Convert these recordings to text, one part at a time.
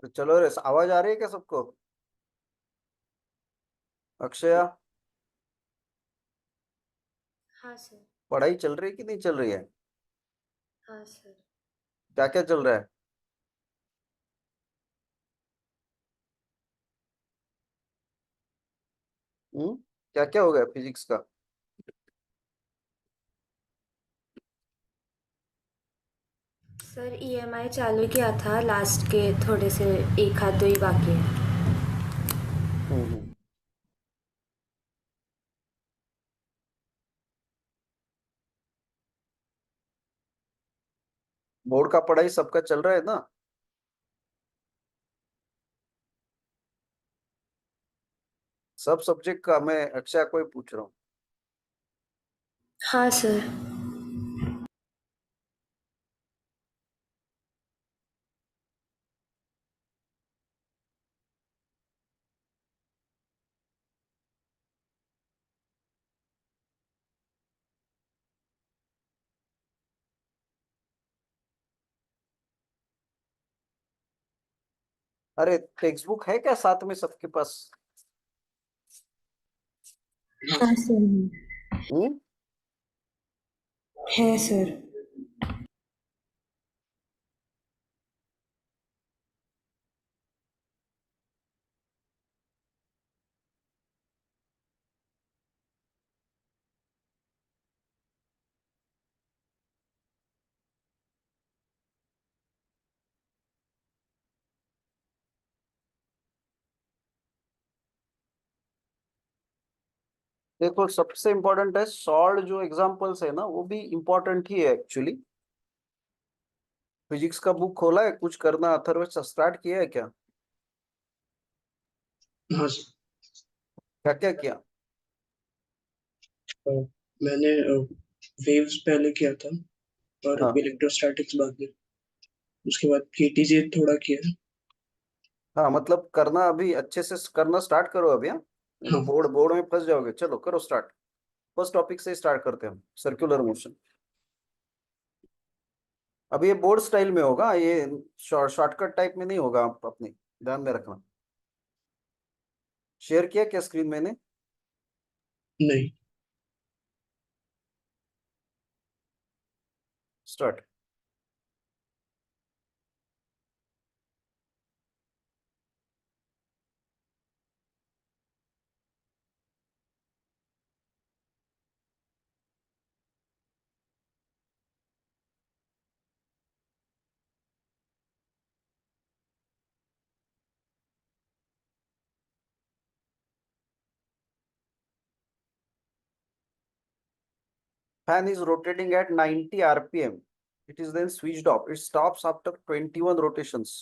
चलो रे, आवाज आ रही है क्या सबको? अक्षया, हाँ सर। पढ़ाई चल रही है कि नहीं चल रही है? हाँ सर। क्या क्या चल रहा है? क्या क्या हो गया फिजिक्स का? सर ईएमआई चालू किया था, लास्ट के थोड़े से एक हाथ दो ही बाकी है। हम्म। बोर्ड का पढ़ाई सबका चल रहा है ना? सब सब्जेक्ट का मैं अक्षया को ही पूछ रहा हूँ। हाँ सर। अरे, टेक्स्ट बुक है क्या साथ में सबके पास? हाँ सर। हम्म। है सर। देखो, सबसे इम्पोर्टेंट है सॉल्व, जो एग्जांपल्स है ना वो भी इम्पोर्टेंट ही है एक्चुअली। फिजिक्स का बुक खोला है, कुछ करना अथर्व स्टार्ट किया है क्या? हाँ सर। क्या क्या किया? अ, मैंने वेव्स पहले किया था और हाँ इलेक्ट्रोस्टैटिक्स बाद में। उसके बाद केटीजे थोड़ा किया है। हाँ, मतलब करना अभी अच्छे से करना स्टार्ट करो अभी, हाँ, नहीं तो हाँ। बोर्ड बोर्ड में फंस जाओगे। चलो करो स्टार्ट। फर्स्ट टॉपिक से स्टार्ट करते हैं हम, सर्कुलर मोशन। अब ये बोर्ड स्टाइल में होगा, ये शॉर्टकट टाइप में नहीं होगा, आप अपने ध्यान में रखना। शेयर किया क्या स्क्रीन मैंने? नहीं। Start. Fan is rotating at 90 rpm. It is then switched off. It stops after 21 rotations.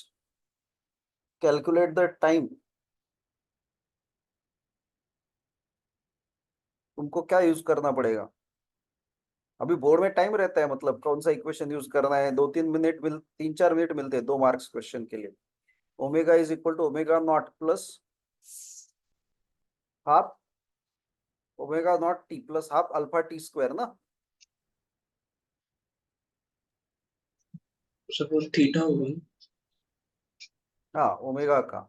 Calculate the time. तुमको क्या यूज करना पड़ेगा? अभी बोर्ड में टाइम रहता है, मतलब कौन सा इक्वेशन यूज करना है। 2-3 मिनट 3-4 मिनट मिलते हैं 2 मार्क्स क्वेश्चन के लिए। Omega is equal to omega naught plus half omega naught T plus half alpha T square ना। सपोज थीटा होगा। हाँ, ओमेगा का।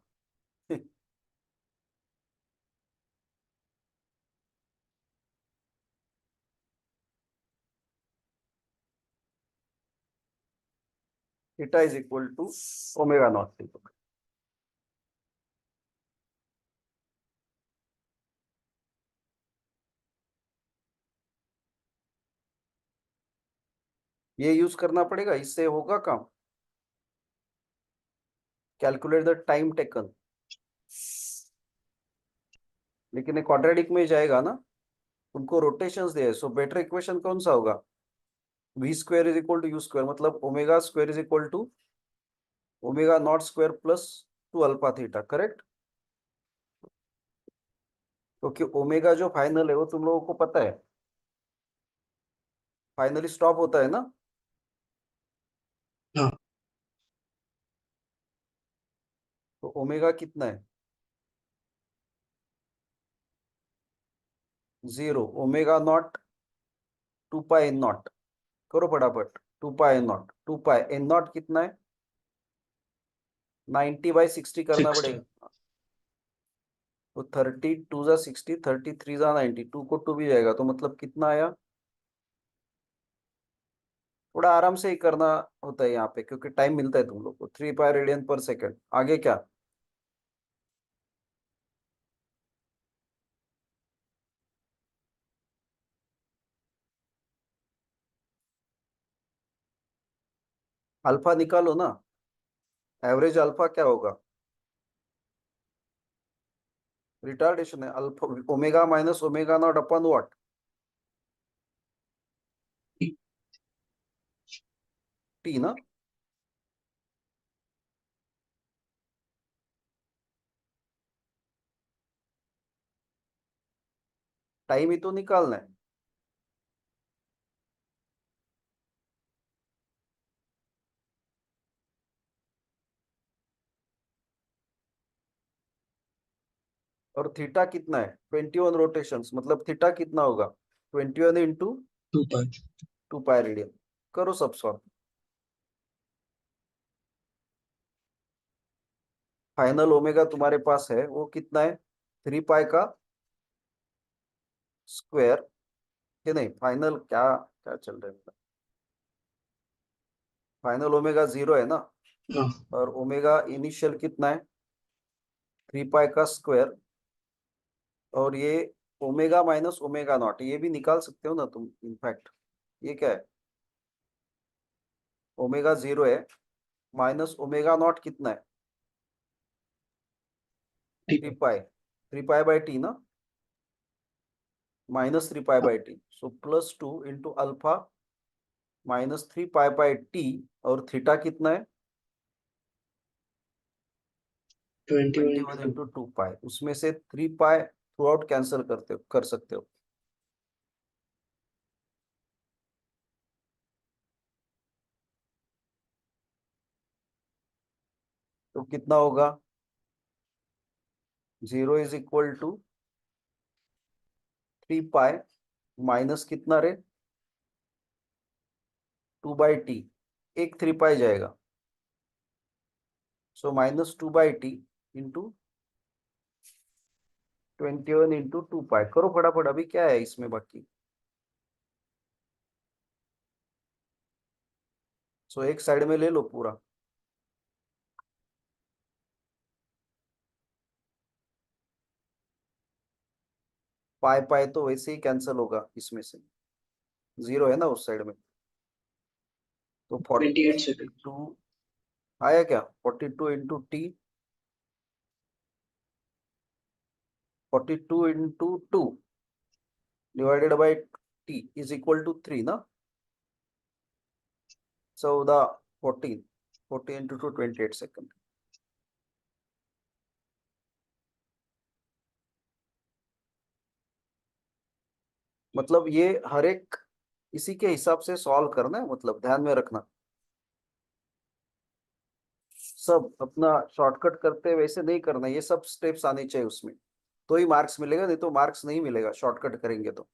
Theta is equal to omega naught T. ये यूज करना पड़ेगा, इससे होगा काम। Calculate the time taken. लेकिन ये क्वाड्रेटिक में जाएगा ना, उनको रोटेशंस दे, सो बेटर इक्वेशन कौन सा होगा? V square is equal to U square, मतलब omega square is equal to omega naught square plus 2 alpha theta, correct? क्योंकि ओमेगा जो फाइनल है वो तुम लोगों को पता है, फाइनली स्टॉप होता है ना। हाँ। तो ओमेगा कितना है? 0। Omega nought 2 pi N nought. करो फटाफट। 2 pi N nought, 2 pi N nought कितना है? 90/60 करना 60 पड़ेगा। तो 32 जा 60, 33 जा 90, 2 को 2 भी जाएगा, तो मतलब कितना आया? थोड़ा आराम से ही करना होता है यहाँ पे, क्योंकि टाइम मिलता है तुम लोग को। 3 पाई रेडियन पर सेकेंड। आगे क्या? अल्फा निकालो ना। एवरेज अल्फा क्या होगा? रिटार्डेशन है alpha. Omega minus omega not upon what? T ना। टाइम ही तो निकालना है। और थीटा कितना है? 21 रोटेशंस, मतलब थीटा कितना होगा? 21 इंटू 2 पाई 2 पाई रेडियन। करो सब सॉल्व। फाइनल ओमेगा तुम्हारे पास है वो कितना है? 3 पाई का स्क्वायर। कि नहीं, फाइनल क्या क्या चल रहा है? फाइनल ओमेगा 0 है ना। हाँ और ओमेगा इनिशियल कितना है? 3 पाई का स्क्वायर। और ये ओमेगा माइनस ओमेगा नॉट, ये भी निकाल सकते हो ना तुम इनफैक्ट। ये क्या है? ओमेगा 0 है, माइनस ओमेगा नॉट कितना है? ठीक थ्री है पाई 3 पाई/t ना। -3 पाई/t, सो +2 इंटू अल्फा -3 पाई/t। और थीटा कितना है? 21 21 इंटू 2 इंटू 2 पाई। उसमें से 3 पाई थ्रू आउट कैंसिल करते हो, कर सकते हो। तो कितना होगा? 0 is equal to 3 pi minus कितना रे? 2/t। एक 3 पाई जाएगा, सो -2/t इंटू 21 इंटू 2 पाई। करो फटाफट, अभी क्या है इसमें बाकी? सो एक साइड में ले लो पूरा। पाई पाई तो वैसे ही कैंसिल होगा इसमें से, 0 है ना उस साइड में। तो 28 सेकंड 42 आया क्या? 42 into T, 42 into 2 divided by T is equal to 3 ना। 14, 14, 40 इंटू 2 28 सेकंड। मतलब ये हर एक इसी के हिसाब से सॉल्व करना है, मतलब ध्यान में रखना। सब अपना शॉर्टकट करते वैसे नहीं करना, ये सब स्टेप्स आने चाहिए उसमें, तो ही मार्क्स मिलेगा, नहीं तो मार्क्स नहीं मिलेगा शॉर्टकट करेंगे तो।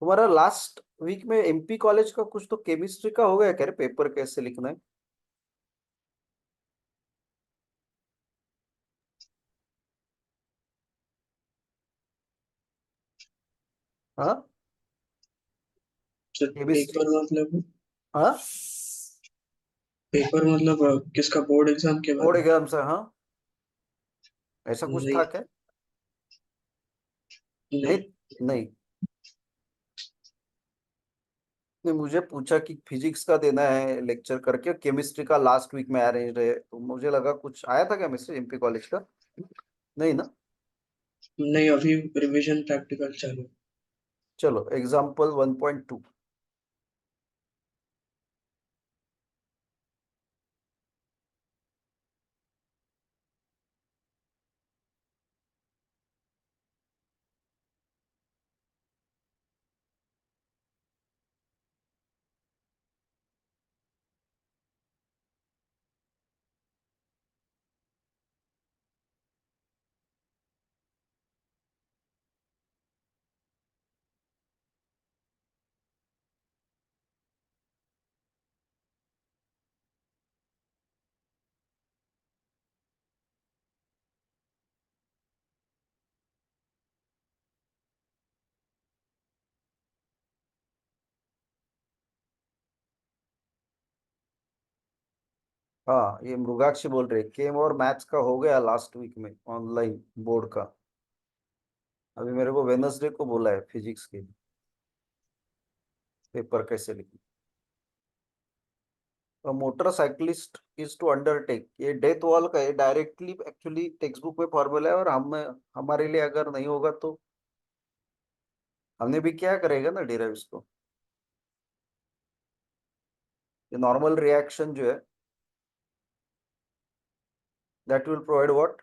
तुम्हारा लास्ट वीक में एमपी कॉलेज का कुछ तो केमिस्ट्री का हो गया, कह रहे पेपर कैसे लिखना है? हाँ, सर केमिस्ट्री। हाँ, पेपर मतलब किसका बोर्ड एग्जाम के बोर्ड बारे में एग्जाम से, हाँ। ऐसा कुछ नहीं था क्या? नहीं, नहीं नहीं, नहीं, मुझे पूछा कि फिजिक्स का देना है लेक्चर करके, केमिस्ट्री का लास्ट वीक में अरेंज है, तो मुझे लगा कुछ आया था क्या मैसेज एमपी कॉलेज का। नहीं ना। नहीं अभी रिवीजन प्रैक्टिकल चालू है। चलो एग्जाम्पल 1.2। हाँ, ये मृगाक्षी बोल रहे केम और मैथ्स का हो गया लास्ट वीक में ऑनलाइन बोर्ड का। अभी मेरे को वेडनेसडे को बोला है फिजिक्स के पेपर कैसे लिखना। मोटरसाइकिलिस्ट इज टू अंडरटेक, ये डेथ वॉल का है डायरेक्टली, एक्चुअली टेक्स्ट बुक में फॉर्मूला है, और हम हमारे लिए अगर नहीं होगा तो हमने भी क्या करेगा ना डिराइव इसको। ये नॉर्मल रिएक्शन जो है that will provide what,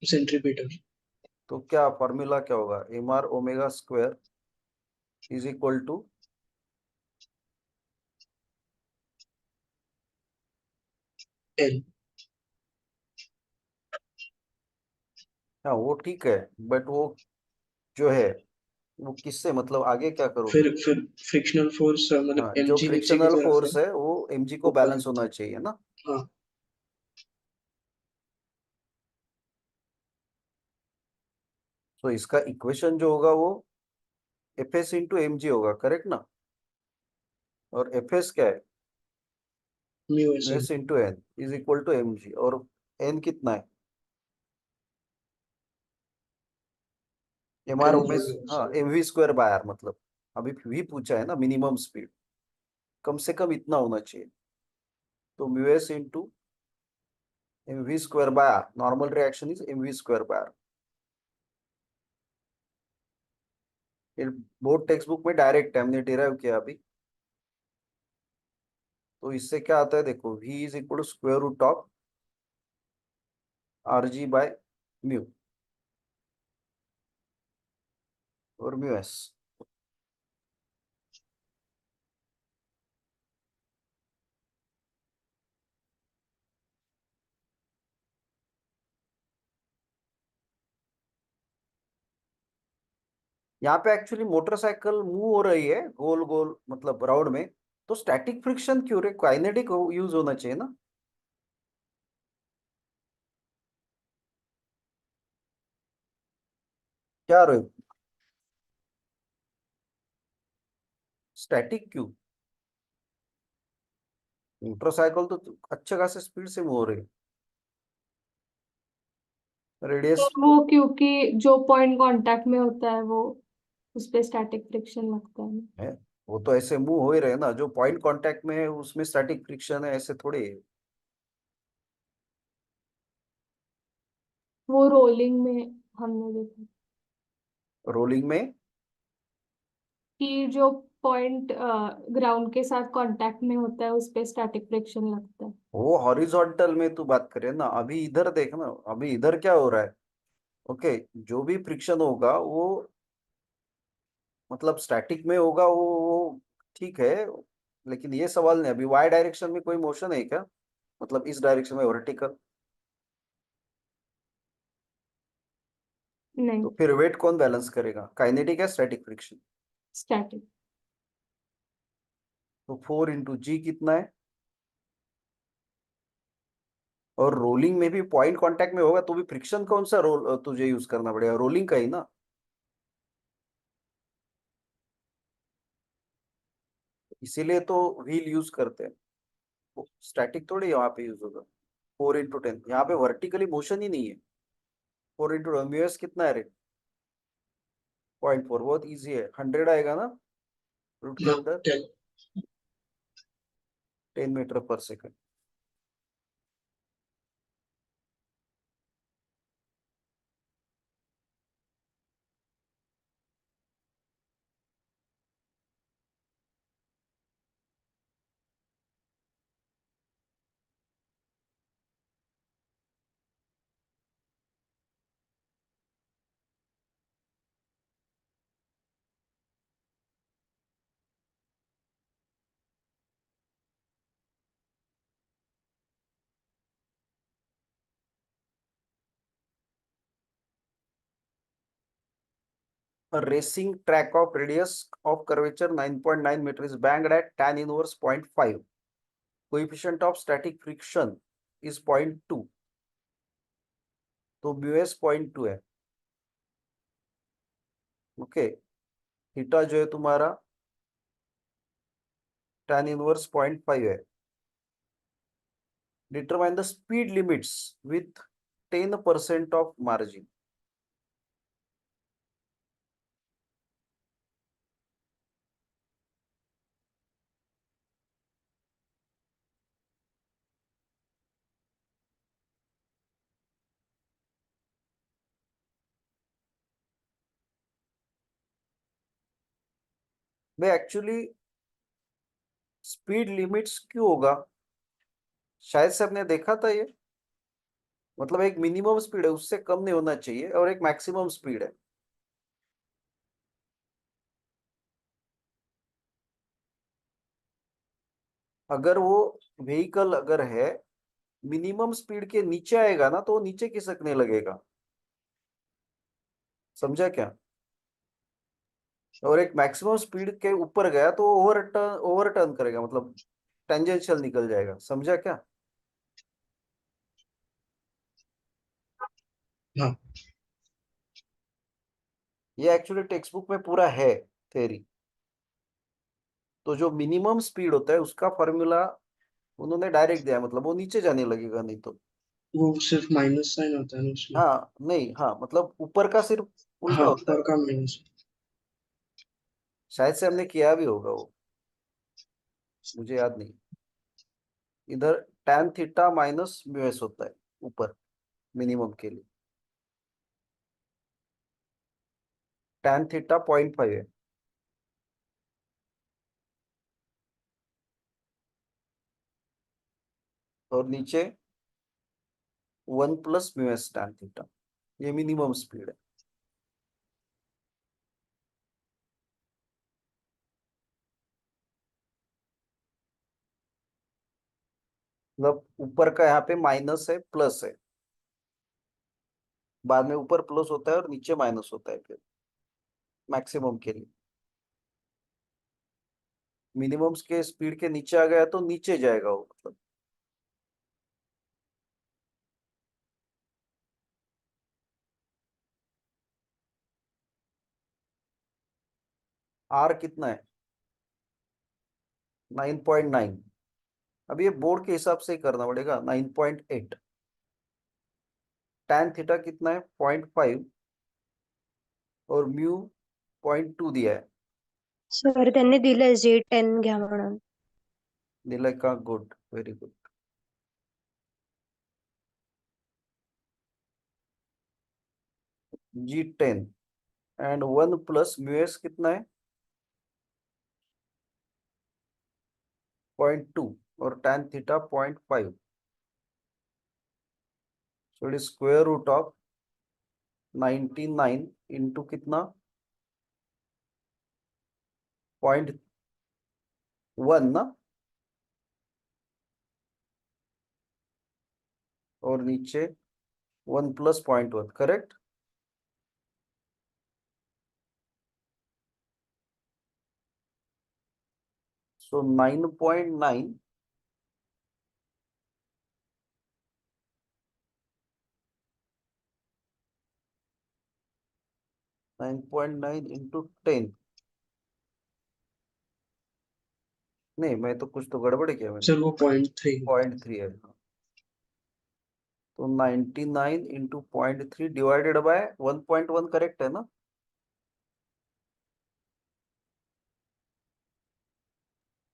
centripetal. तो क्या फॉर्मूला क्या होगा, M R omega square is equal to, L. हाँ वो ठीक है, बट वो जो है वो किससे, मतलब आगे क्या करोगे। फिर फ्रिक्शनल फोर्स मतलब हाँ, जो mg नीचे की फ्रिक्शनल तरफ है, फोर्स है वो mg को ऊपर। बैलेंस होना चाहिए ना। हाँ। तो इसका इक्वेशन जो होगा वो F S into M G होगा, करेक्ट ना। और एफ एस क्या है, mu S N. S into N is equal to M G, और एन कितना है, एम आर एन ओमेस, हाँ M V square by R, मतलब अभी भी पूछा है ना मिनिमम स्पीड, कम से कम इतना होना चाहिए। तो mu S into M V square by R, normal reaction is M V square by R. ये बोर्ड टेक्स्ट बुक में डायरेक्ट है, हमने डिराइव किया अभी। तो इससे क्या आता है देखो, v is equal to square root of R G by mu, और म्यू एस। यहाँ पे एक्चुअली मोटरसाइकिल मूव हो रही है गोल गोल, मतलब राउंड में, तो स्टैटिक फ्रिक्शन क्यों रे, काइनेटिक यूज होना चाहिए ना। क्या रो, स्टैटिक क्यों, मोटरसाइकिल तो अच्छे खासे स्पीड से मूव हो रही है, रेडियस सर वो क्योंकि जो पॉइंट कांटेक्ट में होता है वो उस पे स्टैटिक फ्रिक्शन लगता है। है। वो तो ऐसे मूव हो ही रहे ना, जो पॉइंट कांटेक्ट में है उसमें स्टैटिक फ्रिक्शन है, ऐसे थोड़ी है। वो रोलिंग में हमने देखा रोलिंग में, कि जो पॉइंट ग्राउंड के साथ कांटेक्ट में होता है उस पे स्टैटिक फ्रिक्शन लगता है। वो हॉरिजॉन्टल में तू बात करे ना, अभी इधर देख ना, अभी इधर क्या हो रहा है। ओके, जो भी फ्रिक्शन होगा वो मतलब स्टैटिक में होगा, वो ठीक है, लेकिन ये सवाल नहीं, अभी वाई डायरेक्शन में कोई मोशन है क्या, मतलब इस डायरेक्शन में वर्टिकल, नहीं, तो फिर वेट कौन बैलेंस करेगा, काइनेटिक या स्टैटिक फ्रिक्शन। स्टैटिक। तो 4 इंटू जी कितना है, और रोलिंग में भी पॉइंट कांटेक्ट में होगा तो भी फ्रिक्शन कौन सा रोल तुझे यूज करना पड़ेगा, रोलिंग का ही ना। इसीलिए तो व्हील यूज करते हैं, स्टैटिक थोड़ी यहाँ पे यूज होगा। 4 इंटू 10, यहाँ पे वर्टिकली मोशन ही नहीं है। 4 इंटू म्यूएस कितना है रे, 0.4, बहुत इजी है, 100 आएगा ना रूट के हाँ, अंदर, 10। 10 मीटर पर second. A racing track of radius of curvature 9.9 meter is banked at tan inverse 0.5. Coefficient of static friction is 0.2. तो म्यूएस 0.2 है। ओके, थीटा जो है तुम्हारा tan इनवर्स 0.5 है। determine the speed limits with 10% of margin. भाई actually speed limits क्यों होगा? शायद से आपने देखा था ये, मतलब एक मिनिमम स्पीड है उससे कम नहीं होना चाहिए और एक मैक्सिमम स्पीड है। अगर वो व्हीकल अगर है मिनिमम स्पीड के नीचे आएगा ना तो वो नीचे खिसकने लगेगा, समझा क्या? और एक मैक्सिमम स्पीड के ऊपर गया तो ओवर टर्न करेगा, मतलब टेंजेंशियल निकल जाएगा, समझा क्या? हाँ ये एक्चुअली टेक्स्ट बुक में पूरा है थ्योरी। तो जो मिनिमम स्पीड होता है उसका फॉर्मूला उन्होंने डायरेक्ट दिया है, मतलब वो नीचे जाने लगेगा नहीं तो। वो सिर्फ माइनस साइन होता है ना उसमें। हाँ नहीं, हाँ मतलब ऊपर का सिर्फ उल्टा हाँ होता है। ऊपर का माइनस। शायद से हमने किया भी होगा वो, मुझे याद नहीं। इधर tan थीटा माइनस म्यूएस होता है ऊपर मिनिमम के लिए। tan थीटा 0.5 है और नीचे 1 प्लस म्यूएस tan थीटा, ये मिनिमम स्पीड है। मतलब ऊपर का यहाँ पे माइनस है प्लस है, बाद में ऊपर प्लस होता है और नीचे माइनस होता है फिर मैक्सिमम के लिए। मिनिमम के स्पीड के नीचे आ गया तो नीचे जाएगा वो, मतलब आर कितना है? 9.9। अब ये बोर्ड के हिसाब से ही करना पड़ेगा। 9.8। tan थीटा कितना है? 0.5 और म्यू 0.2 दिया है। सर त्यांनी दिलंय J10 घ्या म्हणून. दिलंय का? Good, very good. G10 and 1 plus mu S कितना है? 0.2 और tan theta 0.5। So it is square root of 99 into कितना? 0.1 ना, और नीचे 1 प्लस 0.1, करेक्ट? सो 9.9 9.9 इंटू 10। नहीं, मैं तो कुछ तो गड़बड़ किया मैंने। सर वो 0.3। 0.3 है, हाँ। तो 99 इंटू 0.3 डिवाइडेड बाय 1.1, करेक्ट है ना?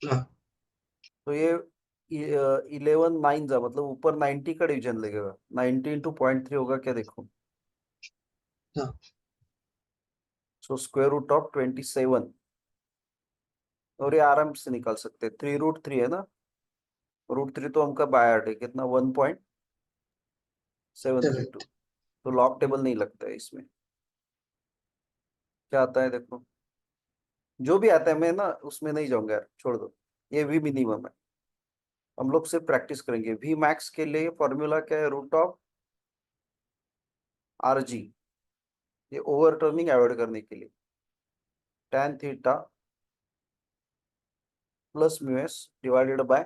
हाँ तो ये 11 9 जा, मतलब ऊपर 90 का डिवीजन लगेगा। 90 इंटू 0.3 होगा क्या, देखो। हाँ सो स्क्वायर रूट ऑफ 27, और ये आराम से निकाल सकते हैं। 3√3 है ना, √3 तो हमका बाय हार्ट है, कितना? 1.732। 7। तो लॉग टेबल नहीं लगता है इसमें। क्या आता है देखो, जो भी आता है मैं ना उसमें नहीं जाऊंगा यार, छोड़ दो। ये भी मिनिमम है, हम लोग सिर्फ प्रैक्टिस करेंगे। वी मैक्स के लिए फॉर्मूला क्या है? रूट ऑफ RG, ये ओवर टर्निंग अवॉइड करने के लिए। tan theta plus mu s divided by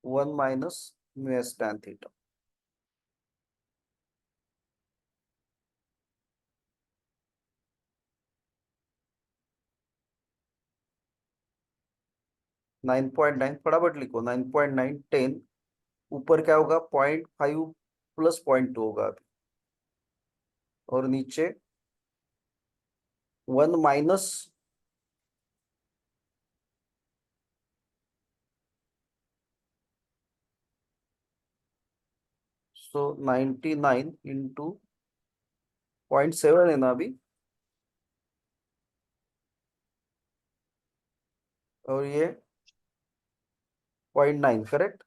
1 minus mu s tan theta. Nine 9.9 फटाफट लिखो। 9.9 10 ऊपर क्या होगा 0.5 प्लस 0.2 होगा अभी, और नीचे 1 माइनस सो 99 इंटू 0.7 है ना अभी, और ये 0.9 करेक्ट।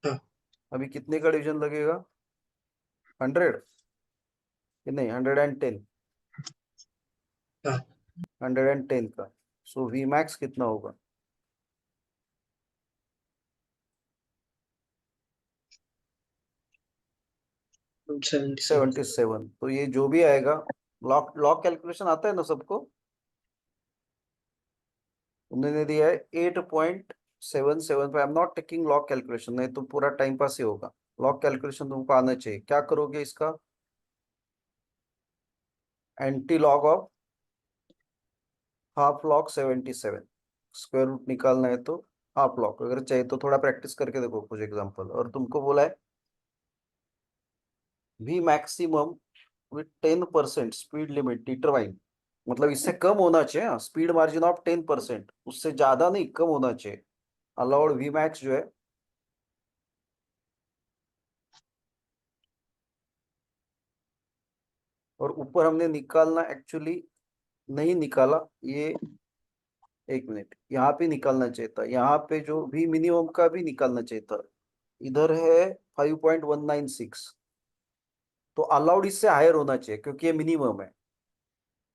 हाँ अभी कितने का डिवीजन लगेगा, 100 कि नहीं, 110, हाँ 110 का। सो वी मैक्स कितना होगा, 77। 77। तो ये जो भी आएगा, लॉग लॉग कैलकुलेशन आता है ना सबको, उन्होंने दिया है 8.775। I am not taking log calculation, नहीं तो पूरा टाइम पास ही होगा। लॉग कैलकुलेशन तुमको आना चाहिए। क्या करोगे इसका, antilog of half log 77, square root निकालना है तो हाफ लॉग। अगर चाहिए तो थोड़ा प्रैक्टिस करके देखो कुछ एग्जांपल। और तुमको बोला है we maximum with 10% speed limit determine, मतलब इससे कम होना चाहिए, स्पीड मार्जिन ऑफ 10%, उससे ज्यादा नहीं, कम होना चाहिए। अलाउड वी मैक्स जो है और ऊपर हमने निकालना एक्चुअली नहीं निकाला ये, एक मिनट, यहाँ पे निकालना चाहिए था, यहाँ पे जो भी मिनिमम का भी निकालना चाहिए था। इधर है 5.196, तो अलाउड इससे हायर होना चाहिए क्योंकि ये मिनिमम है।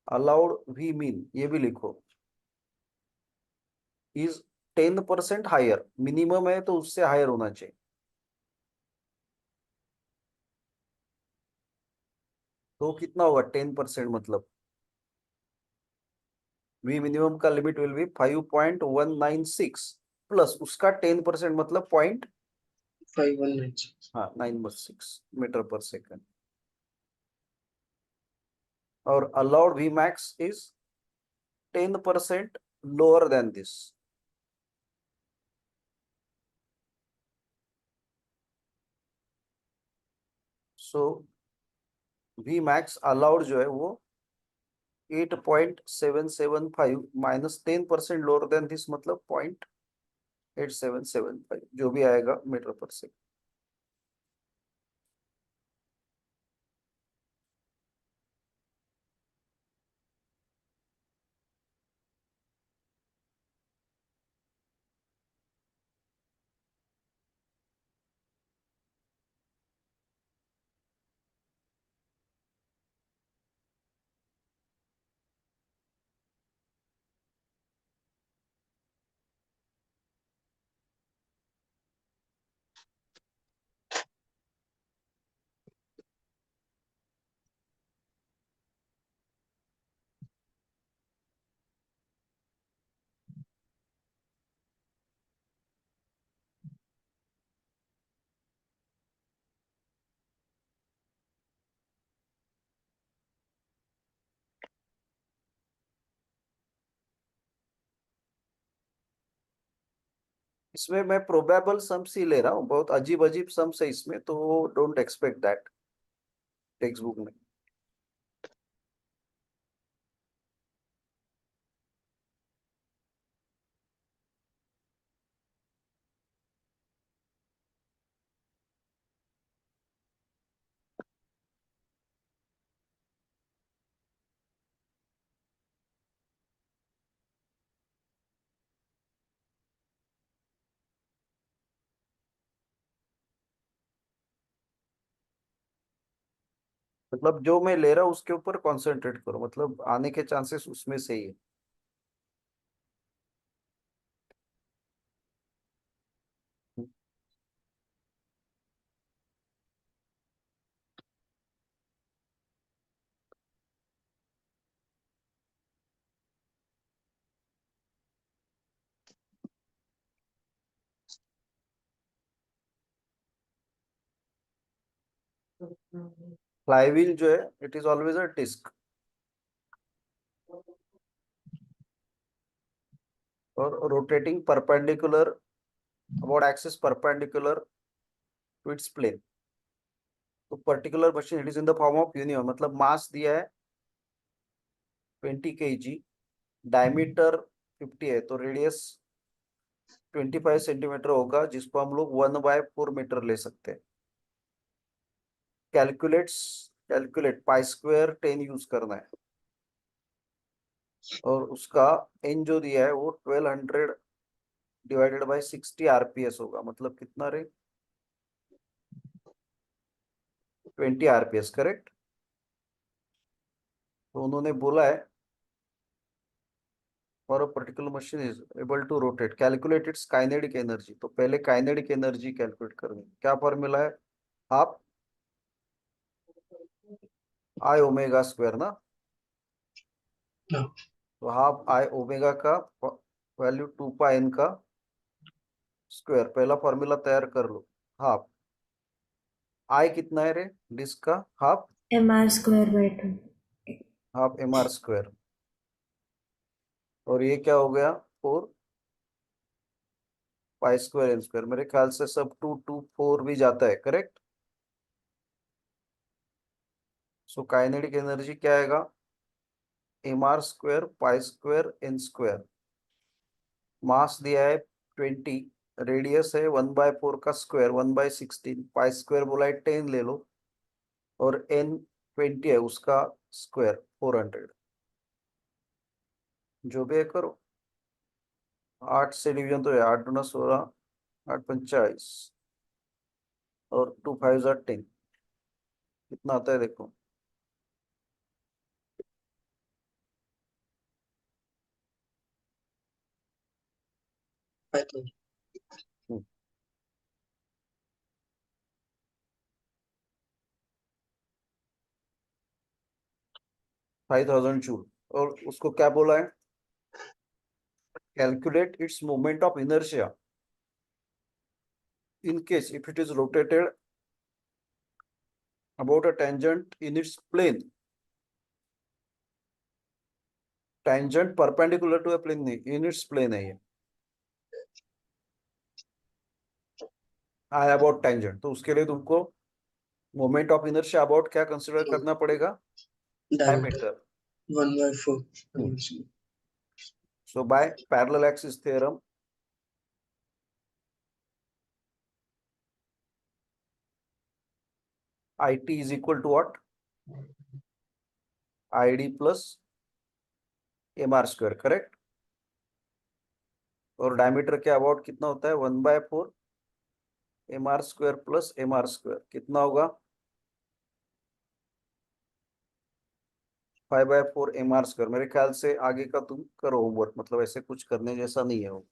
अलाउड वी मीन ये भी लिखो, इज 10% हायर, मिनिमम है तो उससे हायर होना चाहिए। तो कितना होगा 10%, मतलब वी मिनिमम का लिमिट विल बी 5.196 प्लस उसका 10% मतलब पॉइंट, 5196। हाँ 916 मीटर पर सेकंड। और allowed Vmax is 10% lower than this. So Vmax allowed जो है वो 8.775 माइनस 10% लोअर देन दिस, मतलब 0.8775 जो भी आएगा मीटर पर सेकंड। इसमें मैं प्रोबेबल सम्स ही ले रहा हूँ, बहुत अजीब अजीब सम्स है इसमें, तो don't expect that text book में। मतलब जो मैं ले रहा हूँ उसके ऊपर कॉन्सेंट्रेट करो, मतलब आने के चांसेस उसमें से ही है। फ्लाईव्हील जो है it is always a disc, और rotating perpendicular about axis perpendicular to its plane. तो particular machine it is in the form of universe, मतलब मास दिया है 20 kg, डायमीटर 50 है, तो रेडियस 25 सेंटीमीटर होगा, जिसको हम लोग 1/4 मीटर ले सकते हैं। कैलकुलेट पाई स्क्वायर 10 यूज करना है, और उसका एन जो दिया है वो 1200 डिवाइडेड बाय 60 आरपीएस होगा, मतलब कितना रे, 20 आरपीएस, करेक्ट। तो उन्होंने बोला है और a particular machine is able to rotate, calculate its kinetic energy. तो पहले काइनेटिक एनर्जी कैलकुलेट करनी है। क्या फॉर्मूला है, हाफ आई ओमेगा स्क्वायर ना, हाँ, तो हाफ आई ओमेगा का वैल्यू 2 पाई एन का स्क्वायर, पहला फॉर्मूला तैयार कर लो। हाफ आई कितना है रे डिस्क का, half mr² 2। Half M R square, और ये क्या हो गया 4 पाई स्क्वायर एन स्क्वायर। मेरे ख्याल से सब 2 2 4 भी जाता है, करेक्ट। सो काइनेटिक एनर्जी क्या आएगा, M R square pi square N square. Mass दिया है 20, रेडियस है 1/4 का स्क्वायर 1/16, पाई स्क्वायर बोला है 10 ले लो, और एन 20 है उसका स्क्वायर 400, जो भी है करो। 8 से डिवीजन तो है, 8 दूना 16, 8 × 5 = 40, और 2 5 = 10, कितना आता है देखो, 5,000। 5000 जूल। और उसको क्या बोला है, calculate its moment of inertia in case if it is rotated about a tangent in its plane, tangent perpendicular to a plane नहीं, in its plane है ये, आई अबाउट टेंजेंट। तो उसके लिए तुमको मोमेंट ऑफ इनर्शिया अबाउट क्या consider करना पड़ेगा, diameter diameter. 1/4। So by parallel axis theorem, IT is equal to what, ID plus MR square, correct. और डायमीटर के अबाउट कितना होता है, 1/4 MR square plus MR square, कितना होगा 5/4 MR स्क्वायर। मेरे ख्याल से आगे का तुम करो होमवर्क, मतलब ऐसे कुछ करने जैसा नहीं है वो।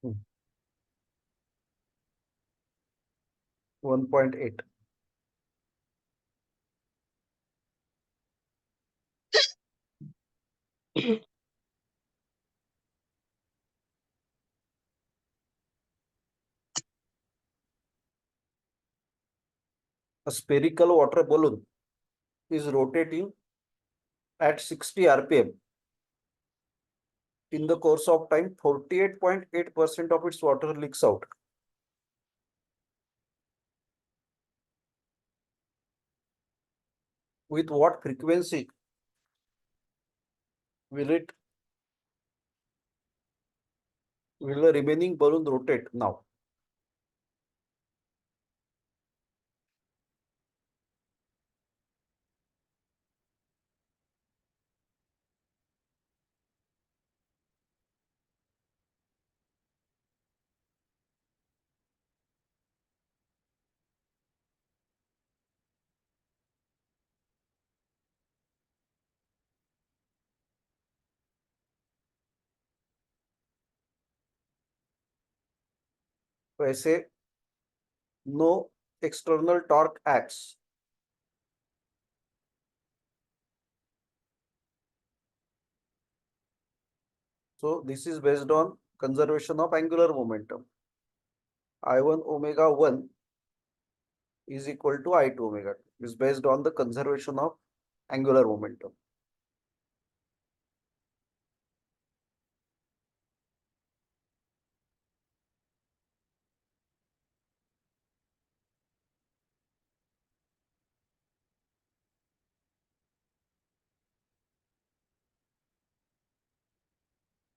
हम्म, 1.8। A spherical water balloon is rotating at 60 rpm. In the course of time, 48.8% of its water leaks out. With what frequency will the remaining balloon rotate now? तो ऐसे no external torque acts, so this is based on conservation of angular momentum. I1 omega 1 is equal to I2 omega 2 is based on the conservation of angular momentum.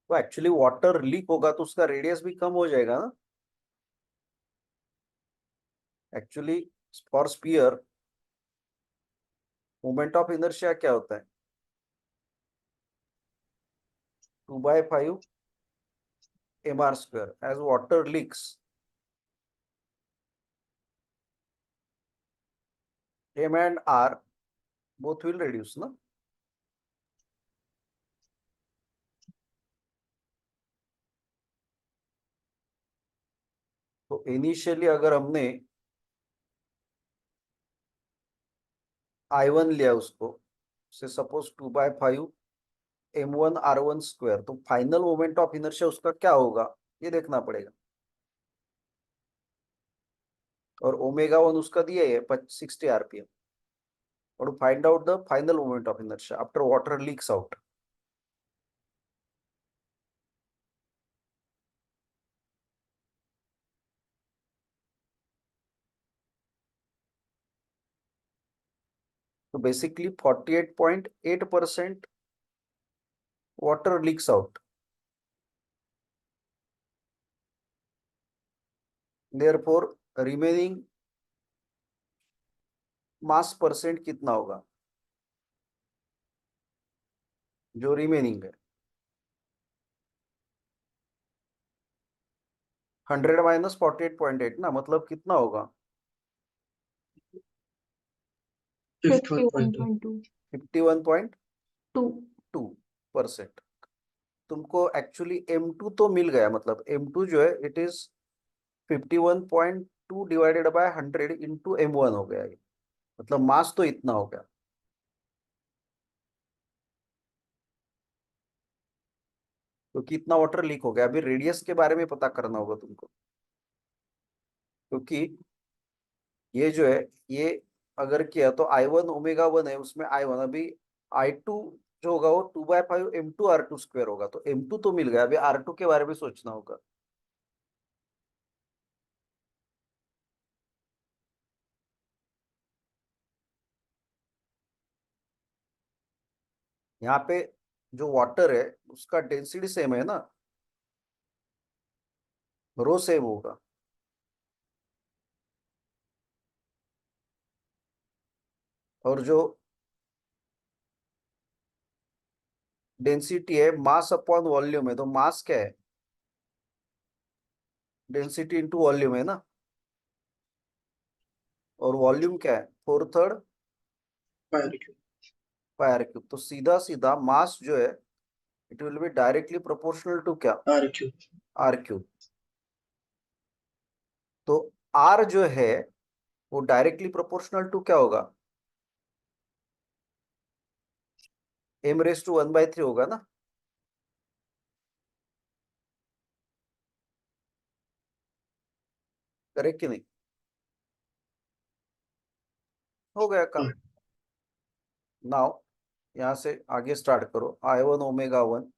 तो actually water leak होगा तो उसका radius भी कम हो जाएगा ना. Actually for sphere moment of inertia क्या होता है? 2/5 mr². As water leaks, m and r both will reduce ना. तो इनिशियली अगर हमने I1 लिया उसको से सपोज 2/5 m1r1², तो फाइनल मोमेंट ऑफ इनर्शिया उसका क्या होगा ये देखना पड़ेगा. और ω1 उसका दिया है 60 rpm. और find out the final moment of inertia after water leaks out. तो basically 48.8% water leaks out. Therefore, remaining mass percent कितना होगा जो रिमेनिंग है? 100 माइनस 48.8 ना, मतलब कितना होगा? 51.2. 51.2%. तुमको एक्चुअली M2 तो मिल गया, मतलब M2 जो है it is 51.2 divided by 100 into M1 हो गया ये. मतलब मास तो इतना हो गया. तो कितना वाटर लीक हो गया? अभी रेडियस के बारे में पता करना होगा तुमको, क्योंकि ये जो है ये अगर किया तो I1 ω1 है, उसमें I1 अभी I2 जो होगा वो 2/5 m2r2² होगा. तो M2 तो मिल गया, अभी R2 के बारे में सोचना होगा. यहाँ पे जो वाटर है उसका डेंसिटी सेम है ना, रो सेम होगा. और जो डेंसिटी है मास अपॉन वॉल्यूम है, तो मास क्या है? डेंसिटी इंटू वॉल्यूम है ना. और वॉल्यूम क्या है? 4/3 R3. Pi r cube. तो सीधा सीधा मास जो है it will be directly proportional to क्या? R3. r³. तो r जो है वो डायरेक्टली प्रोपोर्शनल टू क्या होगा? m⁻⁴ होगा ना. करेक्ट कि नहीं? हो गया काम. नाउ यहाँ से आगे स्टार्ट करो. I1 ω1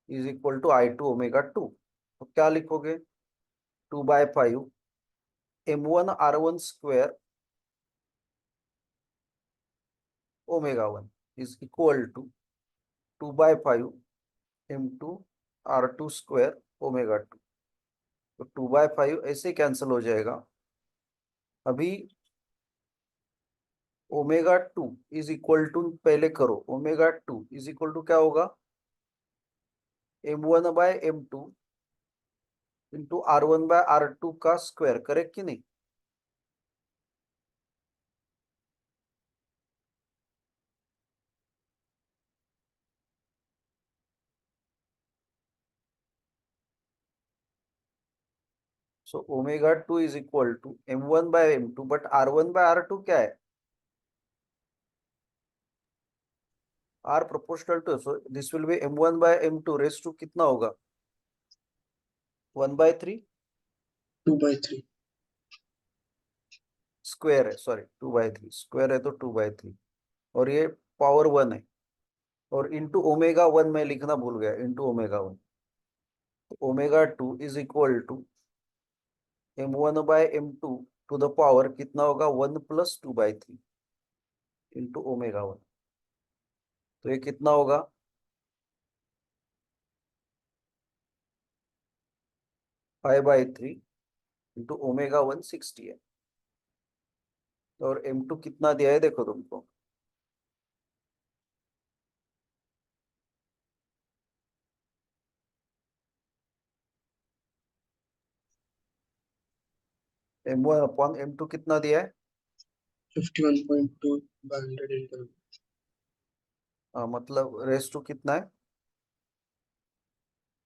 is equal to I2 ω2. तो क्या लिखोगे? 2/5 m1r1² ω1 is equal to 2/5 m2r2² ω2. तो 2/5 ऐसे कैंसिल हो जाएगा. अभी ω2 इज इक्वल टू, पहले करो, ω2 इज इक्वल टू क्या होगा? m1/m2 इंटू r1/r2 का स्क्वायर. करेक्ट कि नहीं? So omega 2 is equal to m1/m2, but r1/r2 क्या है? r proportional to, so this will be m1/m2 raised to कितना होगा? 1/3 2/3 स्क्वायर है, सॉरी 2/3 स्क्वायर है तो 2/3, और ये पावर 1 है, और इंटू ओमेगा 1 में लिखना भूल गया, इंटू ओमेगा 1, तो omega 2 is equal to m1/m2 to the power कितना होगा? 1 + 2/3 इंटू ओमेगा 1, तो ये कितना होगा? 5/3 इंटू ओमेगा 1 60 है, और m2 कितना दिया है देखो तुमको, m1/m2 कितना दिया है? 51.2/100 मतलब रेस टू कितना है?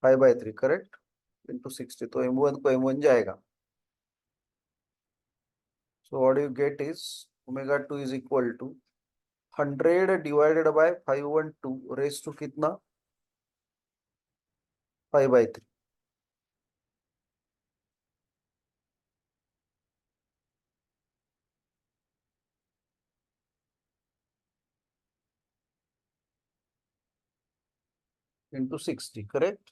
5/3 करेक्ट, इंटू 60, तो m1 को m1 जाएगा, so what you get is omega 2 is equal to 100 divided by 512 raised to कितना? 5/3, इंटू 60 करेक्ट।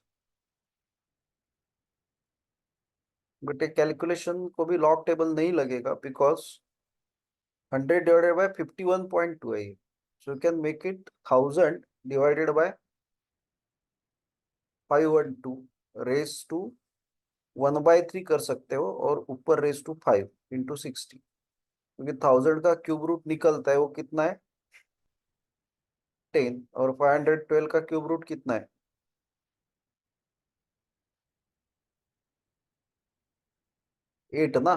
बट एक कैलकुलेशन को भी लॉग टेबल नहीं लगेगा, बिकॉज 100 डिवाइडेड बाय 51.2 है, so you can make it 1000 divided by 512 raise to 1/3 कर सकते हो, और ऊपर रेस टू 5 इंटू 60, क्योंकि 1000 का क्यूब रूट निकलता है, वो कितना है? 10, और 512 का क्यूब रूट कितना है? 8 ना।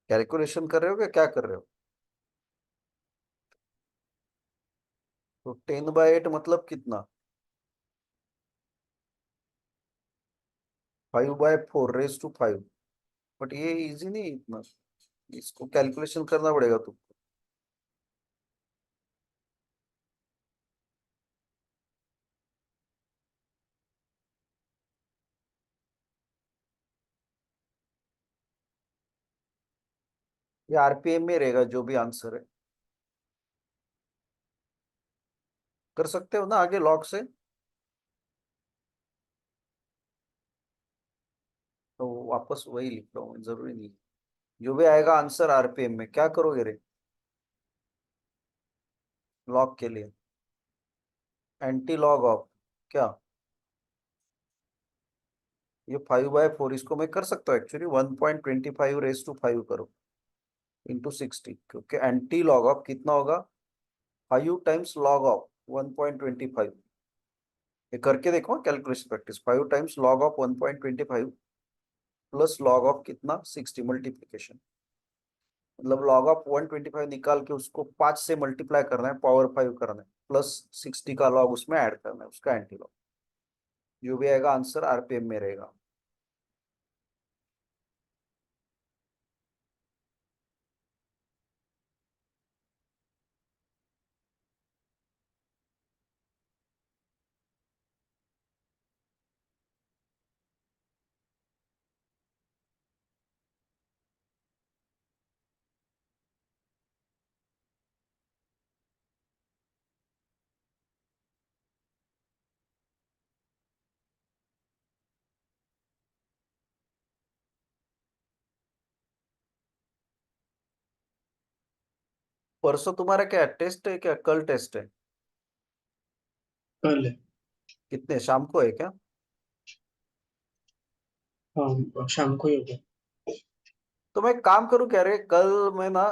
कैलकुलेशन कर रहे हो क्या कर रहे हो? तो 10/8 मतलब कितना? 5/4 रेस टू 5, बट ये इजी नहीं इतना, इसको कैलकुलेशन करना पड़ेगा तुमको। ये आरपीएम में रहेगा जो भी आंसर है, कर सकते हो ना आगे लॉग से, तो वापस वही लिख रहा हूँ, जरूरी नहीं, जो भी आएगा आंसर आरपीएम में, क्या करोगे रे लॉग के लिए? एंटी लॉग ऑफ क्या? ये 5/4, इसको मैं कर सकता हूँ एक्चुअली, 1.25 रेस टू 5 करो इंटू 60, क्योंकि एंटी लॉग ऑफ कितना होगा? 5 टाइम्स लॉग ऑफ 1.25, ये करके देखो calculation practice, 5 times log of 1.25 plus log of कितना? 60 मल्टीप्लीकेशन, मतलब लॉग ऑफ 125 निकाल के उसको 5 से मल्टीप्लाई करना है, पावर 5 करना है, प्लस 60 का लॉग उसमें ऐड करना है, उसका एंटी लॉग, जो भी आएगा आंसर आरपीएम में रहेगा। परसों तुम्हारा क्या टेस्ट है? क्या कल टेस्ट है? कल है। कितने शाम को है क्या? हाँ, शाम को ही होगा। तो मैं काम करूँ क्या रे, कल मैं ना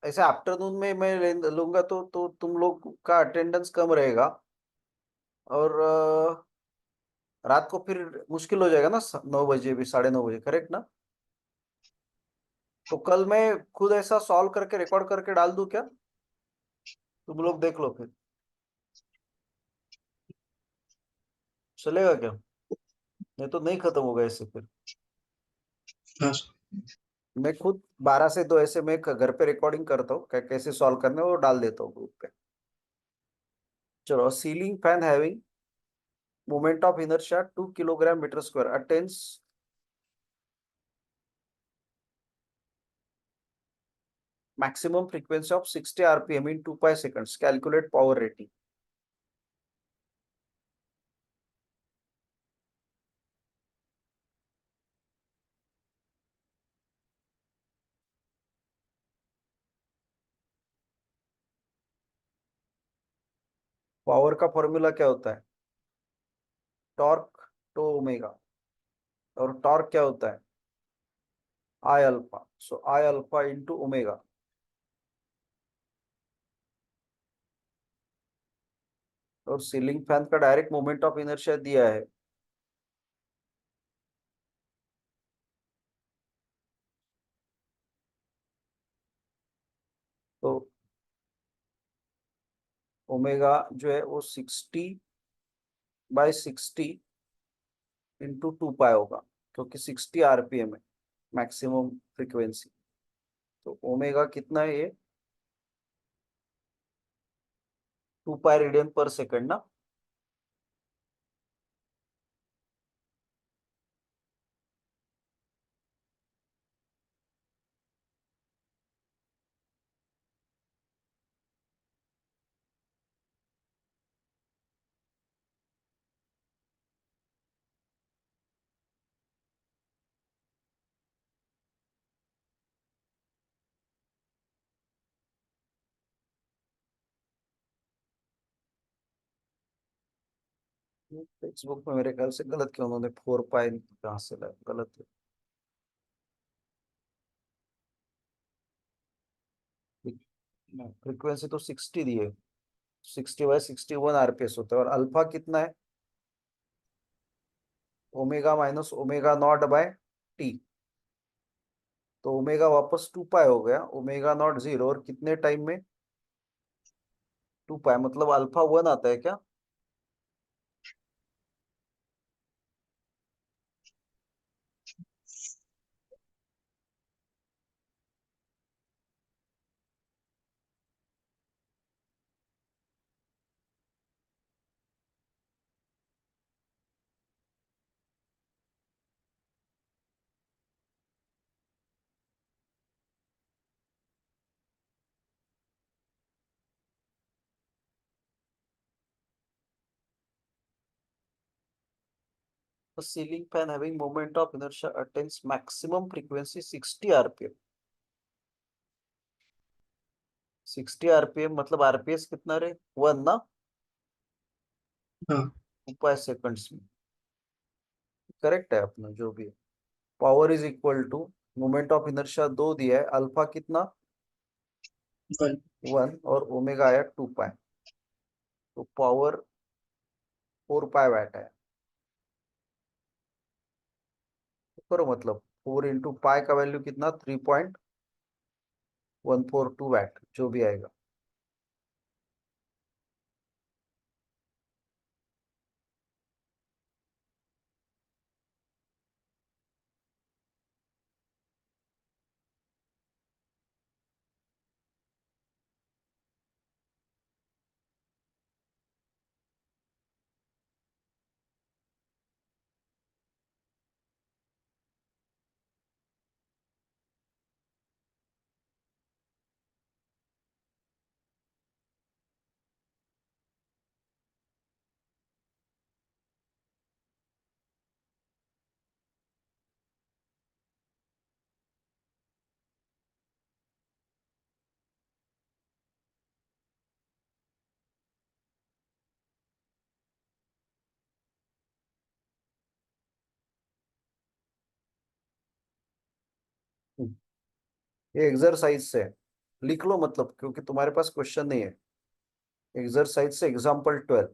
ऐसे आफ्टरनून में मैं लूंगा, तो तुम लोग का अटेंडेंस कम रहेगा, और रात को फिर मुश्किल हो जाएगा ना, 9 बजे भी, 9:30 बजे, करेक्ट ना? तो कल मैं खुद ऐसा सॉल्व करके रिकॉर्ड करके डाल दूं क्या? तुम लोग देख लो फिर। चलेगा क्या? नहीं तो नहीं खत्म होगा इससे फिर। हाँ सर। मैं खुद 12 से 2 ऐसे मैं घर पे रिकॉर्डिंग करता हूँ, कैसे सॉल्व करना है वो डाल देता हूँ ग्रुप पे। चलो, ceiling fan having moment of inertia 2 kilogram metre square attains maximum frequency of 60 rpm in 2 pi seconds. Calculate power rating. Power का फॉर्मूला क्या होता है? Torque to omega. और टॉर्क क्या होता है? I alpha. So I alpha into omega. और ceiling fan का डायरेक्ट मोमेंट ऑफ इनर्शिया दिया है, तो ओमेगा जो है वो 60/60 इंटू 2 पाई होगा, क्योंकि 60 आरपीएम है मैक्सिमम फ्रीक्वेंसी। तो ओमेगा कितना है ये? 2 पाई रेडियन पर सेकंड ना। टेक्स्ट बुक में मेरे ख्याल से गलत किया उन्होंने, 4 पाई कहाँ से लाया, गलत है। फ्रीक्वेंसी तो 60 दी है, 60/61 आरपीएस होता है। और अल्फा कितना है? Omega minus omega naught by T. तो ओमेगा वापस 2 पाई हो गया, ओमेगा नॉट 0, और कितने टाइम में? 2 पाई, मतलब अल्फा 1 आता है क्या? The ceiling fan having moment of inertia attains maximum frequency 60 RPM. 60 RPM मतलब आरपीएस कितना रे? 1 ना। हाँ 2 पाई सेकंड्स में। करेक्ट है अपना जो भी है। Power is equal to moment of inertia 2 दिया है, अल्फा कितना? 1। 1, और ओमेगा आया 2 पाई। तो पावर 4 पाई वैट है। तो करो, मतलब 4 इंटू पाई का वैल्यू कितना? 3.142 वैट, जो भी आएगा। ये एक्सरसाइज से है। लिख लो मतलब, क्योंकि तुम्हारे पास क्वेश्चन नहीं है। एक्सरसाइज से एग्जाम्पल 12।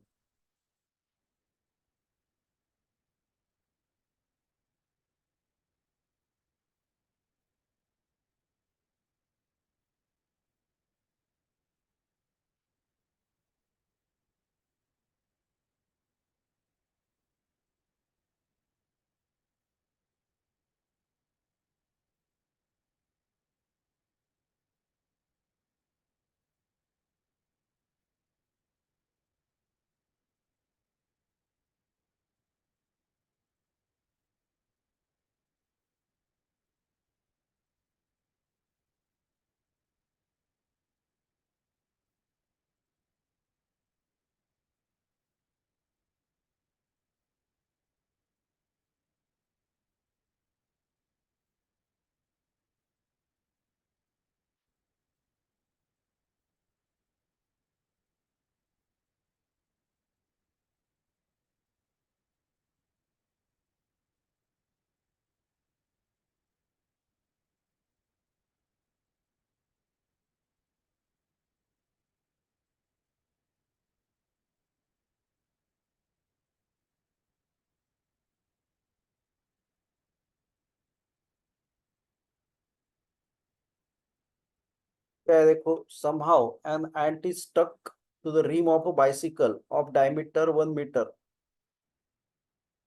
क्या है देखो, somehow an ant is stuck to the rim of a bicycle of diameter 1 meter.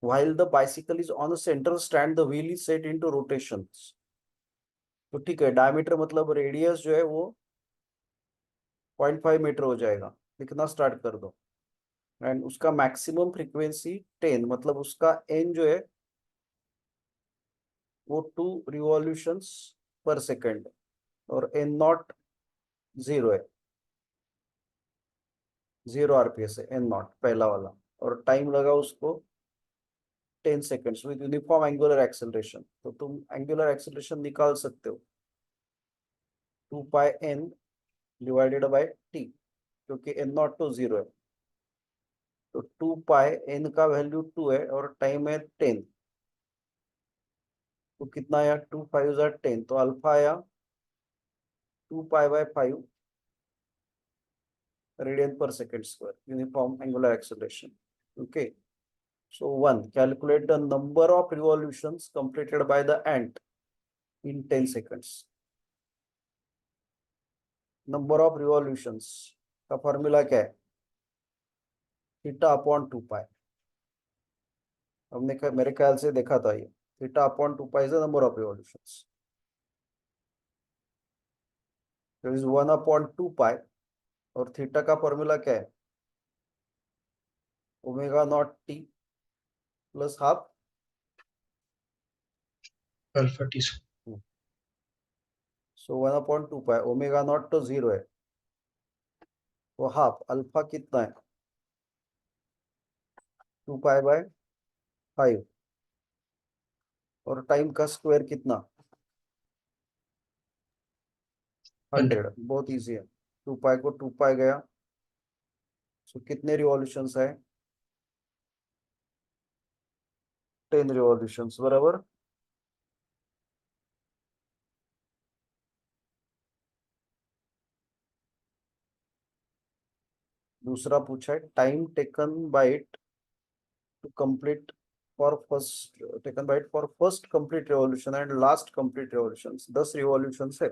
While the bicycle is on the central stand, the wheel is set into rotations. तो ठीक है, diameter मतलब radius जो है वो 0.5 मीटर हो जाएगा, लिखना स्टार्ट कर दो। एंड उसका मैक्सिमम फ्रीक्वेंसी 10, मतलब उसका एन जो है वो 2 रिवॉल्यूशंस पर सेकेंड, और एन नॉट 0 है, 0 आरपीएस है एन नॉट पहला वाला, और टाइम लगा उसको 10 seconds with uniform angular acceleration. तो तुम एंगुलर एक्सेलरेशन निकाल सकते हो 2 pi N divided by T, क्योंकि एन नॉट तो 0 है। तो 2 पाई एन का वैल्यू 2 है और टाइम है 10, तो कितना आया, 2 5 10, तो अल्फा आया 2 पाई बाय 5 रेडियन पर second square, uniform angular acceleration. Okay, so 1, calculate the number of revolutions completed by the ant in 10 seconds. Number of revolutions का फॉर्मूला क्या है, थीटा अपॉन 2 पाई। हमने मेरे ख्याल से देखा था ये, theta upon 2 pi is the number of revolutions. तो इज 1 अपॉन 2 पाई, और थीटा का फॉर्मूला क्या है, omega naught T plus half alpha T square. So 1 upon 2 पाई, ओमेगा नॉट तो 0 है, तो हाफ अल्फा कितना है 2 पाई बाय 5, और टाइम का स्क्वायर कितना 100। बहुत इजी है, 2 पाई को 2 पाई गया, सो कितने रिवॉल्यूशंस है 10 रिवॉल्यूशंस, बराबर। दूसरा पूछा है, time taken by it to complete for first, taken by it for first complete revolution and last complete revolutions, 10 revolutions है।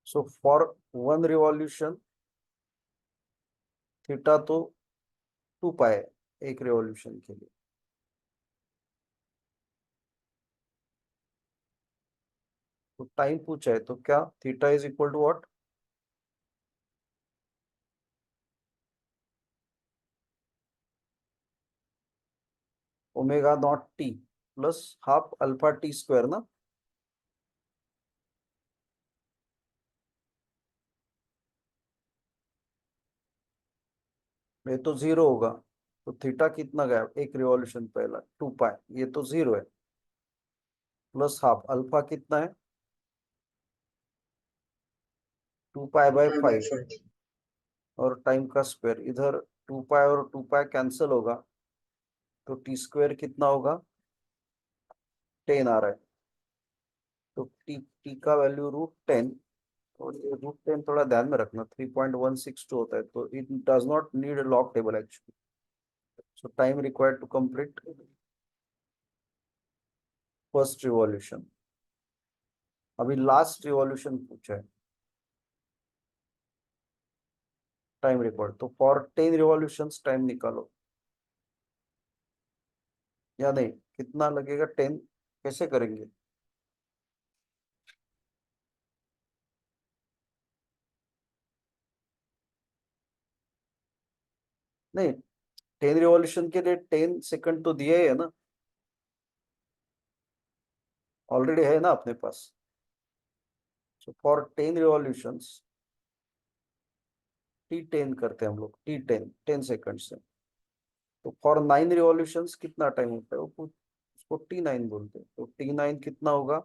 सो फॉर 1 रिवॉल्यूशन थीटा तो 2 पाई है एक रिवॉल्यूशन के लिए, तो टाइम पूछा है तो क्या theta is equal to what, omega naught T plus half alpha T square ना। ये तो 0 होगा, तो थीटा कितना गया एक रिवॉल्यूशन पहला 2 पाई, ये तो 0 है, प्लस हाफ अल्फा कितना है 2 पाई बाय 5, और टाइम का स्क्वायर, इधर 2 पाई और 2 पाई कैंसिल होगा, तो टी स्क्वायर कितना होगा 10 आ रहा है, तो टी का वैल्यू √10, और ये √10 थोड़ा ध्यान में रखना 3.162 होता है, तो it does not need log table actually. So time required to complete first revolution. अभी लास्ट रिवॉल्यूशन पूछा है, टाइम रिक्वायर्ड, तो फॉर 10 रिवॉल्यूशंस टाइम निकालो, या नहीं कितना लगेगा 10 कैसे करेंगे, नहीं 10 रिवॉल्यूशन के लिए 10 सेकंड तो दिए है ना, ऑलरेडी है ना अपने पास। सो फॉर 10 रिवॉल्यूशंस T10 करते हैं हम लोग, T10 10 सेकंड से, तो फॉर 9 रिवॉल्यूशंस कितना टाइम होता है, वो उसको T9 बोलते हैं, तो T9 कितना होगा,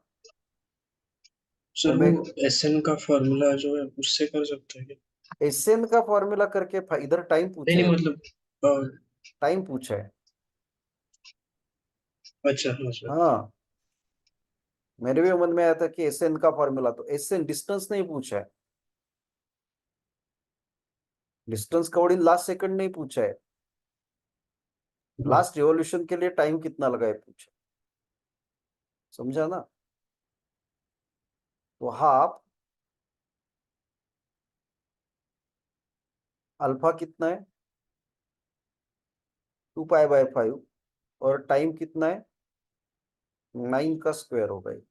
सर वो एसएन का फॉर्मूला जो है उससे कर सकते हैं क्या? एसएन का फॉर्मूला करके इधर टाइम पूछा नहीं है, मतलब टाइम पूछा है। अच्छा हाँ सर। हाँ, मेरे भी मन में आया था कि एसएन का फॉर्मूला, तो एसएन डिस्टेंस नहीं पूछा है, डिस्टेंस का लास्ट सेकंड नहीं पूछा है, लास्ट रिवॉल्यूशन के लिए टाइम कितना लगा है पूछा, समझा ना? तो हाफ अल्फा कितना है 2 पाई/5 और टाइम कितना है 9 का स्क्वायर होगा ये।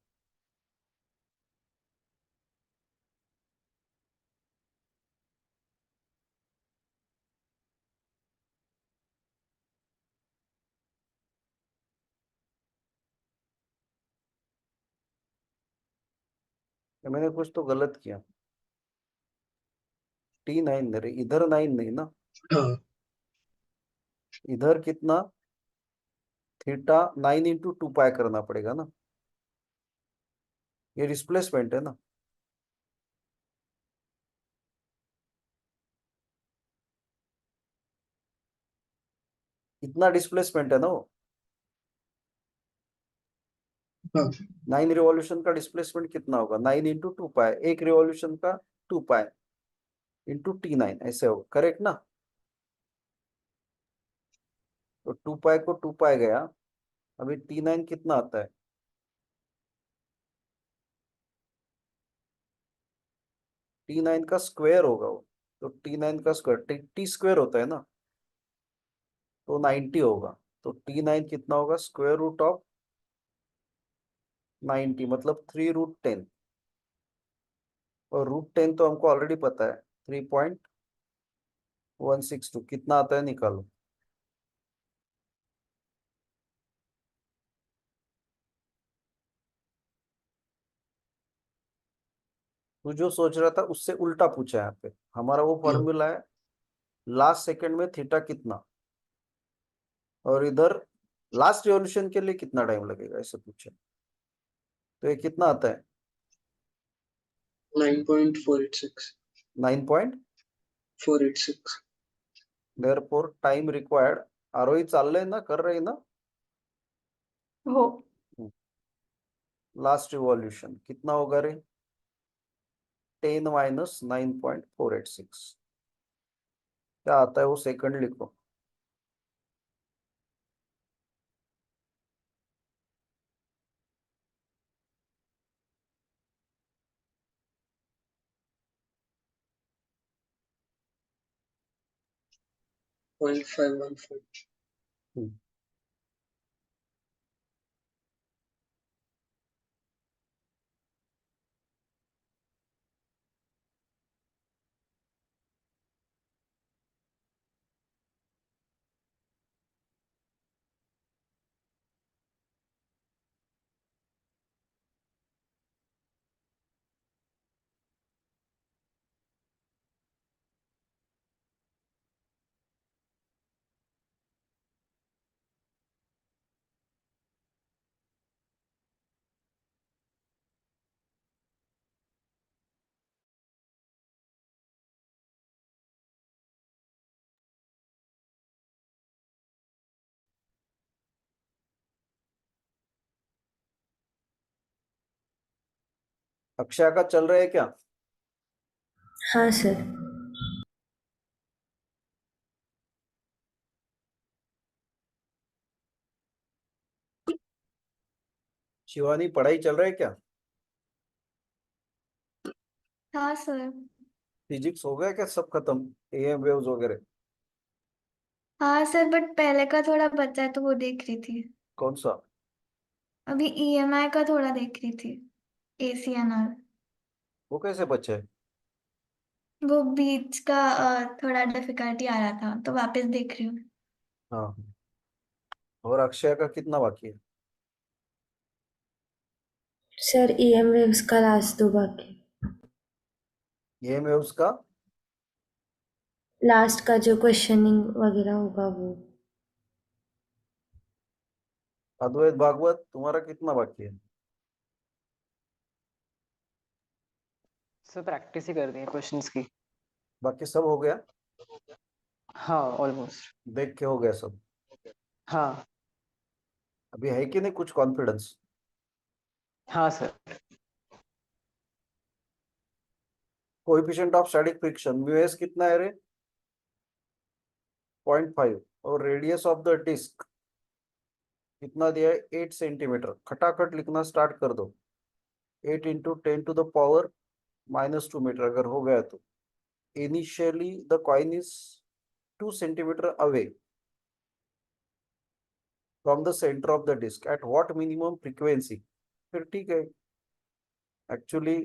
या मैंने कुछ तो गलत किया, T9 नहीं, इधर 9 नहीं ना, हाँ इधर कितना थीटा 9 × 2 पाई करना पड़ेगा ना, ये डिस्प्लेसमेंट है ना। इतना डिस्प्लेसमेंट है ना वो, हाँ 9 रिवॉल्यूशन का डिस्प्लेसमेंट कितना होगा 9 × 2 पाई, एक रिवॉल्यूशन का 2 पाई इंटू T9 ऐसे होगा, करेक्ट ना? तो 2 पाई को 2 पाई गया, अभी T9 कितना आता है T9 का स्क्वायर होगा वो, तो T9 का स्क्वायर टी स्क्वायर होता है ना, तो 90 होगा। तो T9 कितना होगा √ऑफ 90 मतलब 3√10, और √10 तो हमको ऑलरेडी पता है 3.162, कितना आता है निकालो। तो जो सोच रहा था उससे उल्टा पूछा है यहाँ पे, हमारा वो हाँ फॉर्मूला है लास्ट सेकंड में थीटा कितना, और इधर लास्ट रिवॉल्यूशन के लिए कितना टाइम लगेगा ऐसे पूछा। तो ये कितना आता है 9.486 9. 486 देयरफॉर टाइम रिक्वायर्ड, आरोही चाललंय ना, कर रही ना, हो लास्ट रिवॉल्यूशन कितना होगा रे 10 - 9.486, क्या आता है वो सेकंड लिखो। .514 हम्म, अक्षय का चल रहा है क्या? हाँ सर। शिवानी पढ़ाई चल रहा है क्या? हाँ सर। फिजिक्स हो गया क्या सब खत्म, एम वेव्स वगैरह? हाँ सर, बट पहले का थोड़ा बचा है तो वो देख रही थी। कौन सा? अभी ईएमआई का थोड़ा देख रही थी, एसीएनआर। वो कैसे बचा है? वो बीच का थोड़ा डिफिकल्टी आ रहा था तो वापस देख रही हूँ। हाँ, और अक्षय का कितना बाकी है? सर ईएम वेव्स का लास्ट 2 बाकी। एम वेव्स का लास्ट का जो क्वेश्चनिंग वगैरह होगा वो। अद्वैत भागवत तुम्हारा कितना बाकी है? सर प्रैक्टिस ही कर दी है क्वेश्चंस की। बाकी सब हो गया, हाँ ऑलमोस्ट। देख के हो गया सब? हाँ अभी है कि नहीं कुछ कॉन्फिडेंस? हाँ sir. Coefficient of static friction mu S कितना है रे 0.5, और रेडियस ऑफ द डिस्क कितना दिया है 8 सेंटीमीटर। खटाखट लिखना स्टार्ट कर दो। 8 इंटू 10⁻⁻² मीटर अगर हो गया तो initially the coin is 2 centimetre away from the centre of the disc at what minimum frequency. फिर ठीक है, एक्चुअली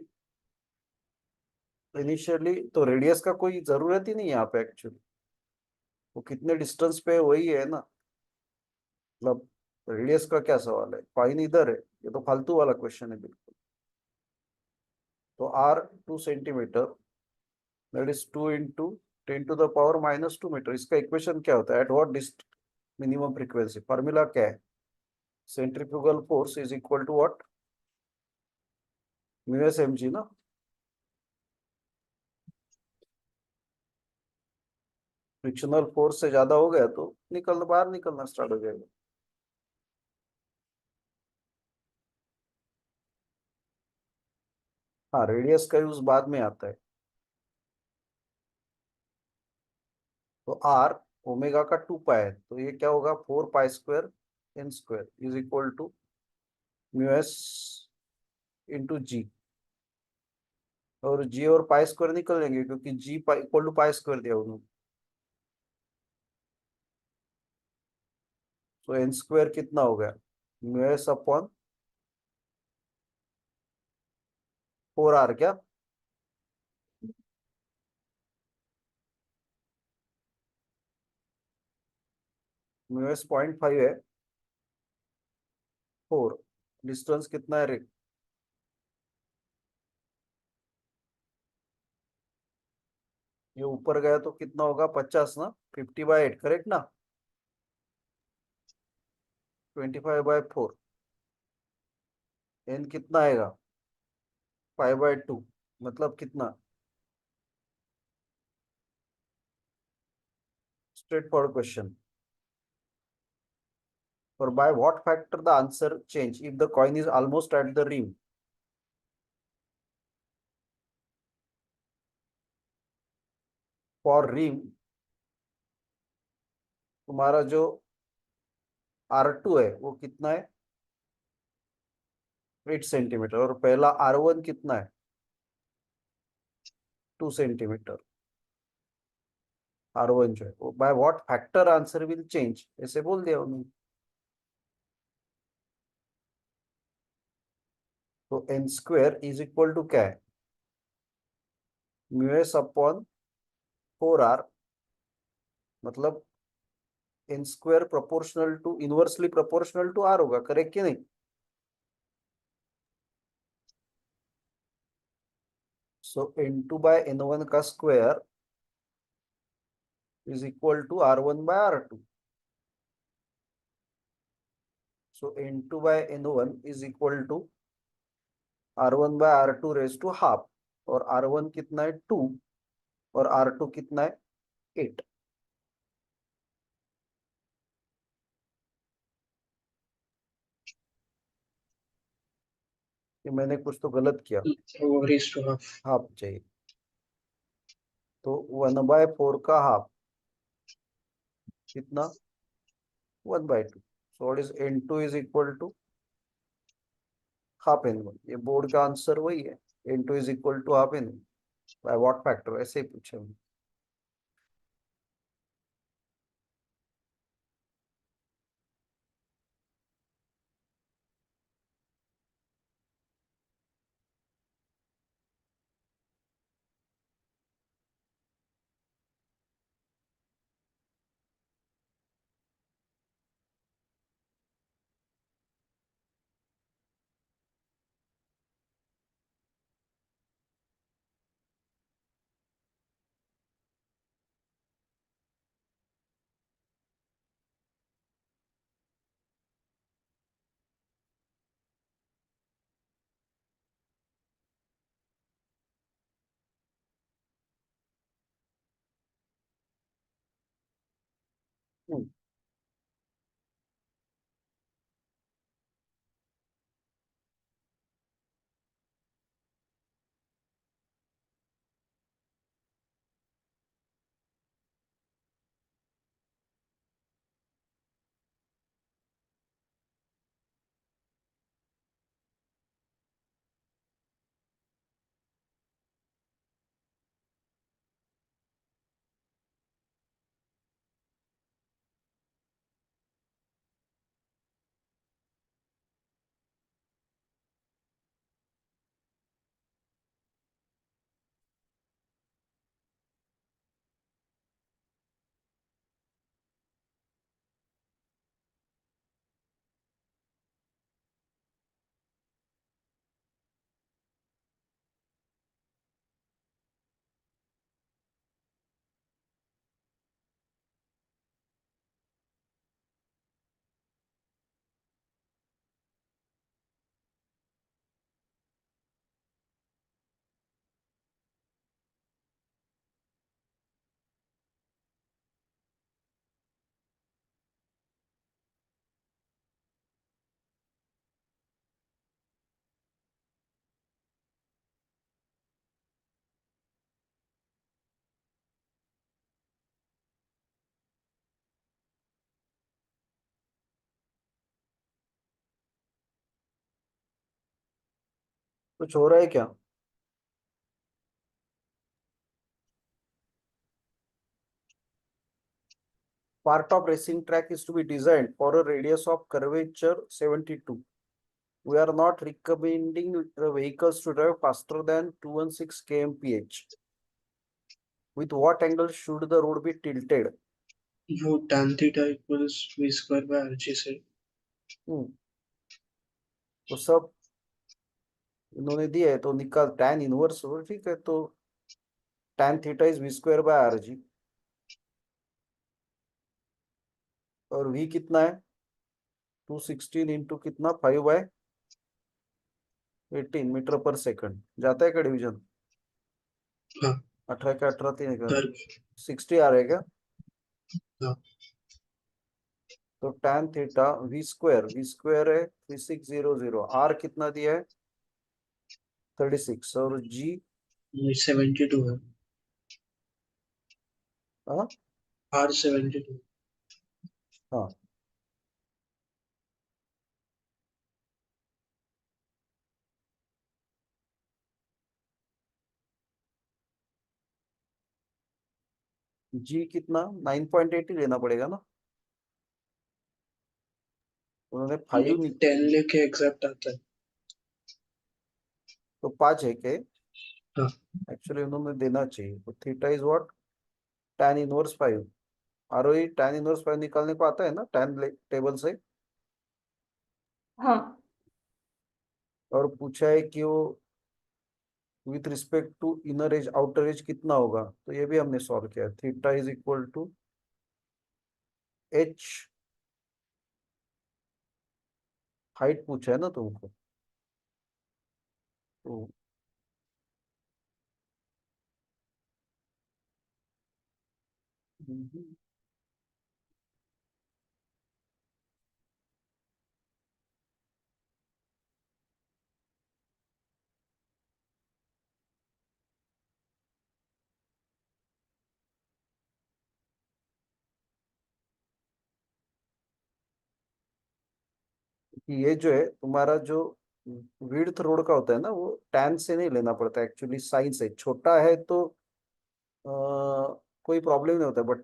इनिशियली तो रेडियस का कोई जरूरत ही नहीं है यहाँ पे। एक्चुअली वो कितने डिस्टेंस पे है वही है ना, मतलब रेडियस का क्या सवाल है, कॉइन इधर है, ये तो फालतू वाला क्वेश्चन है बिल्कुल। तो R 2 centimetre that is 2 into 10⁻⁻² metre. इसका इक्वेशन क्या होता है, एट व्हाट डिस्ट मिनिमम फ्रीक्वेंसी। फॉर्मूला क्या है, centrifugal force is equal to what, mu S M G ना। फ्रिक्शनल फोर्स से ज्यादा हो गया तो बाहर निकलना स्टार्ट हो जाएगा। हाँ, रेडियस का यूज बाद में आता है। तो आर ओमेगा का 2 पाई है, तो ये क्या होगा 4 pi N square is equal to mu S into G. और जी और पाई² निकल जाएंगे क्योंकि जी इक्वल टू पाई² दिया उन्होंने। तो एन स्क्वायर कितना हो गया, म्यू एस अपॉन 4 आर क्या। म्यू एस 0.5 है, 4 डिस्टेंस कितना है रे, ये ऊपर गया तो कितना होगा 50 ना, 50/8 करेक्ट ना। 25/4 एन कितना आएगा 5/2 मतलब कितना। Straight forward question. और by what factor the answer change if the coin is almost at the rim। for rim तुम्हारा जो R2 है वो कितना है 8 सेंटीमीटर, और पहला R1 कितना है 2 सेंटीमीटर। R1 जो है वो by what factor answer will change, ऐसे बोल दिया उन्होंने। तो N square is equal to क्या है, म्यू एस अपॉन 4 आर, मतलब N square proportional to inversely proportional to R होगा, करेक्ट कि नहीं। सो N2/N1 का square is equal to R1/R2. So N2/N1 is equal to R1/R2 raised to half, और R1 कितना है 2 और R2 कितना है 8। ये मैंने कुछ तो गलत किया, वो रेस टू हाफ। हाफ चाहिए। तो 1/4 का हाफ कितना 1/2। So what is N2 is equal to half N1। ये बोर्ड का आंसर वही है, N2 is equal to half N1 by what factor, ऐसे ही पूछे हमने। कुछ हो रहा है क्या? Part of racing track is to be designed for a radius of curvature 72. We are not recommending the vehicles to drive faster than 216 kmph. With what angle should the road be tilted? वो tan theta equals v square by rg से तो सब इन्होंने दिया है तो निकाल tan inverse हो, ठीक है, तो tan theta is v square by R G, और v कितना है 216 इंटू कितना 5/18 मीटर पर सेकंड। जाता है क्या डिवीजन? हाँ 18 का 18 3 का कर 60 आ रहा है क्या? हाँ तो tan थीटा v स्क्वायर है 3600, r कितना दिया है 36, और g 72 है हाँ r 72 हाँ g कितना 9.8 ही लेना पड़ेगा ना, उन्होंने 5 10 लेके एग्जैक्ट आता है। तो 5 है के हाँ एक्चुअली उन्होंने देना चाहिए। तो theta is what tan inverse 5, or tan inverse 5 निकालने को आता है ना tan टेबल से। हाँ और पूछा है कि वो with respect to inner edge outer edge कितना होगा, तो ये भी हमने सॉल्व किया। Theta is equal to H, height पूछा है ना तुमको, तो ये जो है तुम्हारा जो विड्थ रोड का होता है ना, वो tan से नहीं लेना पड़ता एक्चुअली, साइन से। छोटा है तो कोई प्रॉब्लम नहीं होता, बट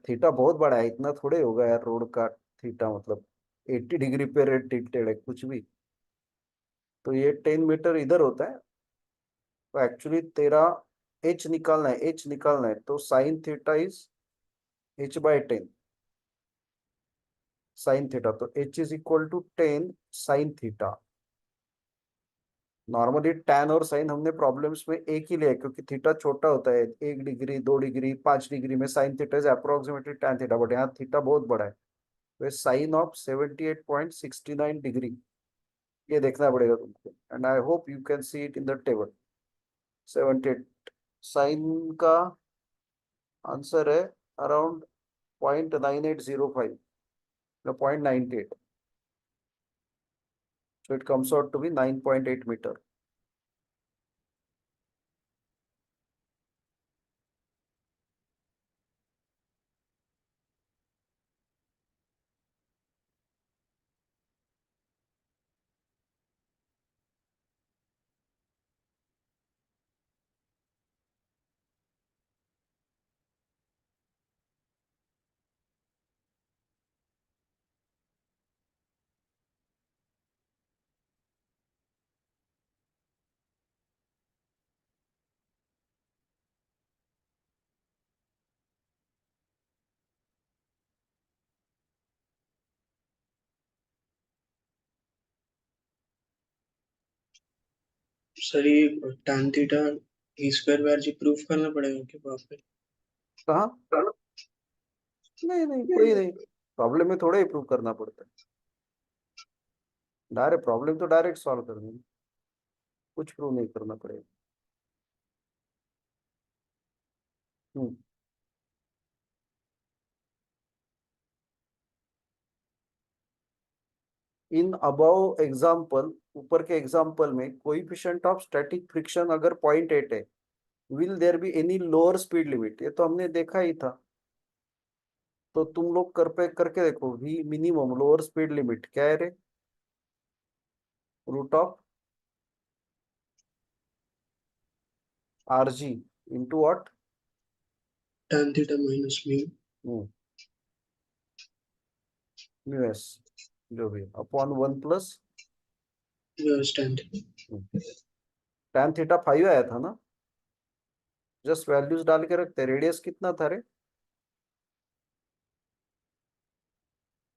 थीटा बहुत बड़ा है, इतना थोड़े होगा यार रोड का थीटा, मतलब 80 डिग्री पे रेड टिल्टेड है कुछ भी। तो ये 10 मीटर इधर होता है, तो एक्चुअली तेरा एच निकालना है, एच निकालना है, तो sine theta is h/10 sine theta, तो h is equal to 10 sine theta. Normally tan और साइन हमने प्रॉब्लम्स में एक ही लिया है, क्योंकि थीटा छोटा होता है, 1 डिग्री 2 डिग्री 5 डिग्री में sign theta is approximately tan theta, but यहाँ थीटा बहुत बड़ा है, तो साइन ऑफ 78.69 डिग्री, ये देखना पड़ेगा तुमको, and I hope you can see it in the table. 78 sine का आंसर है अराउंड 0.9805 या 0.98, so it comes out to be 9.8 meter. Sir ये tan theta v square by rg proof करना पड़ेगा कि वहाँ पे कहाँ? नहीं नहीं, कोई नहीं, प्रॉब्लम में थोड़ा ही प्रूव करना पड़ता है, डायरेक्ट प्रॉब्लम तो डायरेक्ट सॉल्व कर देंगे, कुछ प्रूव नहीं करना पड़ेगा। इन अबाउ एग्जाम्पल, ऊपर के एग्जाम्पल में कोएफिशिएंट ऑफ स्टैटिक फ्रिक्शन अगर 0.8 है, will there be any lower speed limit, ये तो हमने देखा ही था। तो तुम लोग करके देखो, V minimum lower speed limit क्या है रे, root of RG into what? tan theta minus mu mu s जो भी upon 1 plus plus tan theta. tan theta 5 आया था ना, जस्ट वैल्यूज डाल के रखते। रेडियस कितना था रे?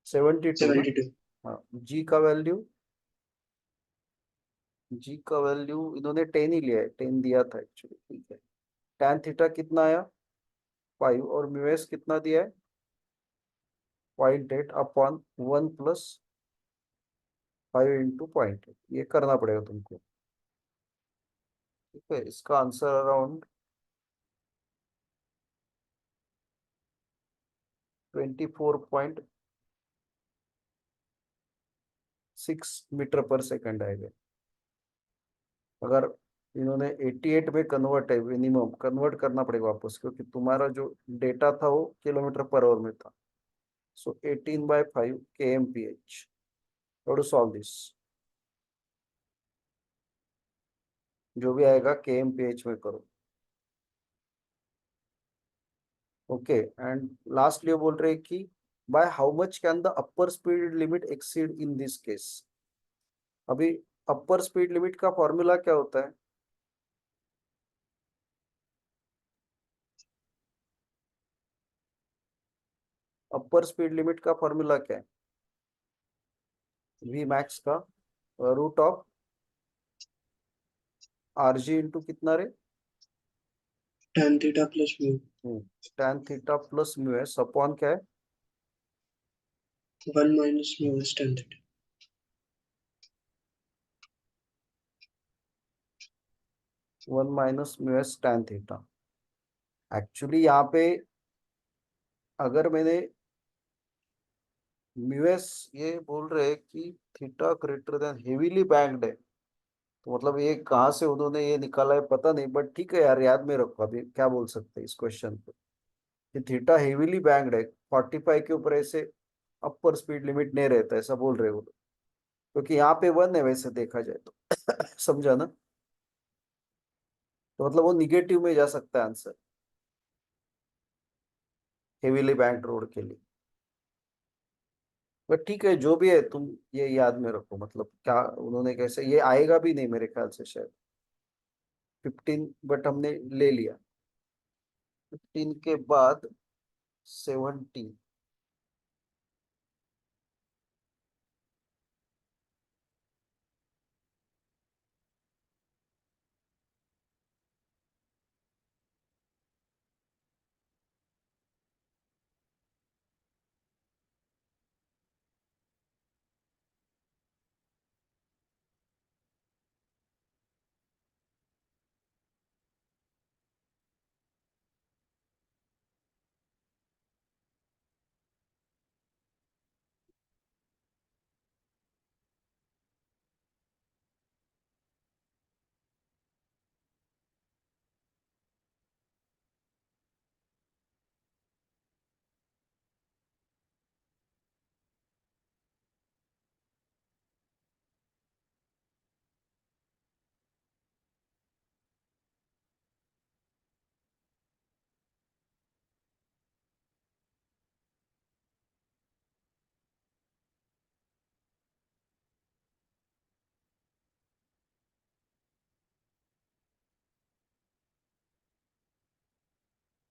72 ना? 72. हाँ, जी का वैल्यू इन्होंने 10 ही लिया है, 10 दिया था एक्चुअली, ठीक है। tan थीटा कितना आया? 5, और म्यू एस कितना दिया है? 0.8 अपॉन 1 प्लस 5 इंटू 0.8। ये करना पड़ेगा तुमको, ठीक है। इसका आंसर अराउंड 24.6 मीटर पर सेकंड आएगा। अगर इन्होंने 88 में कन्वर्ट है, मिनिमम कन्वर्ट करना पड़ेगा वापस, क्योंकि तुम्हारा जो डेटा था वो किलोमीटर पर आवर में था। सो 18/5 kmph। How to solve this? जो भी आएगा kmph में करो। ओके, एंड लास्टली बोल रहे हैं कि by how much can the upper speed limit exceed in this case. अभी अपर स्पीड लिमिट का फॉर्मूला क्या होता है? अपर स्पीड लिमिट का फॉर्मूला क्या है? वी मैक्स का रूट ऑफ RG इंटू कितना रे? tan theta plus mu. tan theta plus mu S upon क्या है? 1 minus mu is tan theta. 1 minus mu S tan theta. Actually यहाँ पे अगर मैंने म्यू एस ये बोल रहे हैं कि theta greater than heavily banked है, तो मतलब ये कहाँ से उन्होंने ये निकाला है पता नहीं, बट ठीक है यार, याद में रखो। अभी क्या बोल सकते हैं इस क्वेश्चन पे कि थीटा हेवीली बैंक्ड है, 45 के ऊपर ऐसे अपर स्पीड लिमिट नहीं रहता, ऐसा बोल रहे हो, क्योंकि यहाँ पे 1 है वैसे देखा जाए तो। समझा ना? तो मतलब वो निगेटिव में जा सकता है आंसर हेवीली बैंक्ड रोड के लिए। बट ठीक है, जो भी है तुम ये याद में रखो, मतलब क्या उन्होंने कैसे, ये आएगा भी नहीं मेरे ख्याल से शायद 15, बट हमने ले लिया 15 के बाद 17।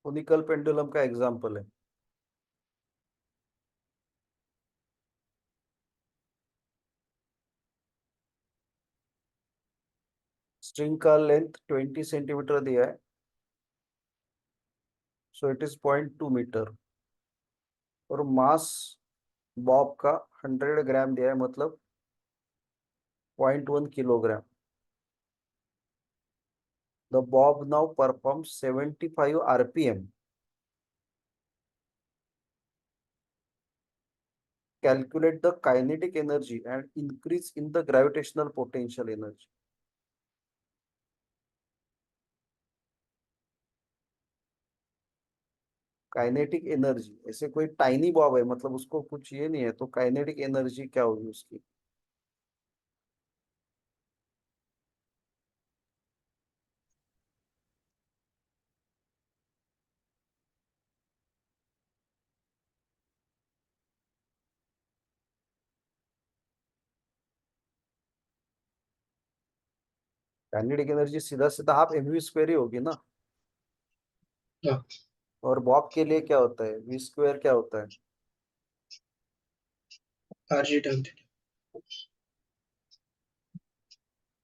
कोनिकल पेंडुलम का एग्जाम्पल है। स्ट्रिंग का लेंथ 20 सेंटीमीटर दिया है, सो इट इज 0.2 मीटर, और मास बॉब का 100 ग्राम दिया है, मतलब 0.1 kilogram. The Bob now perform 75 RPM। Calculate the kinetic energy and increase in the gravitational potential energy। Kinetic energy, ऐसे कोई टाइनी बॉब है, मतलब उसको कुछ ये नहीं है, तो काइनेटिक एनर्जी क्या होगी उसकी? काइनेटिक एनर्जी सीधा सीधा हाफ mv स्क्वायर ही होगी ना। हाँ, और बॉब के लिए क्या होता है, v स्क्वायर क्या होता है? RG tan theta।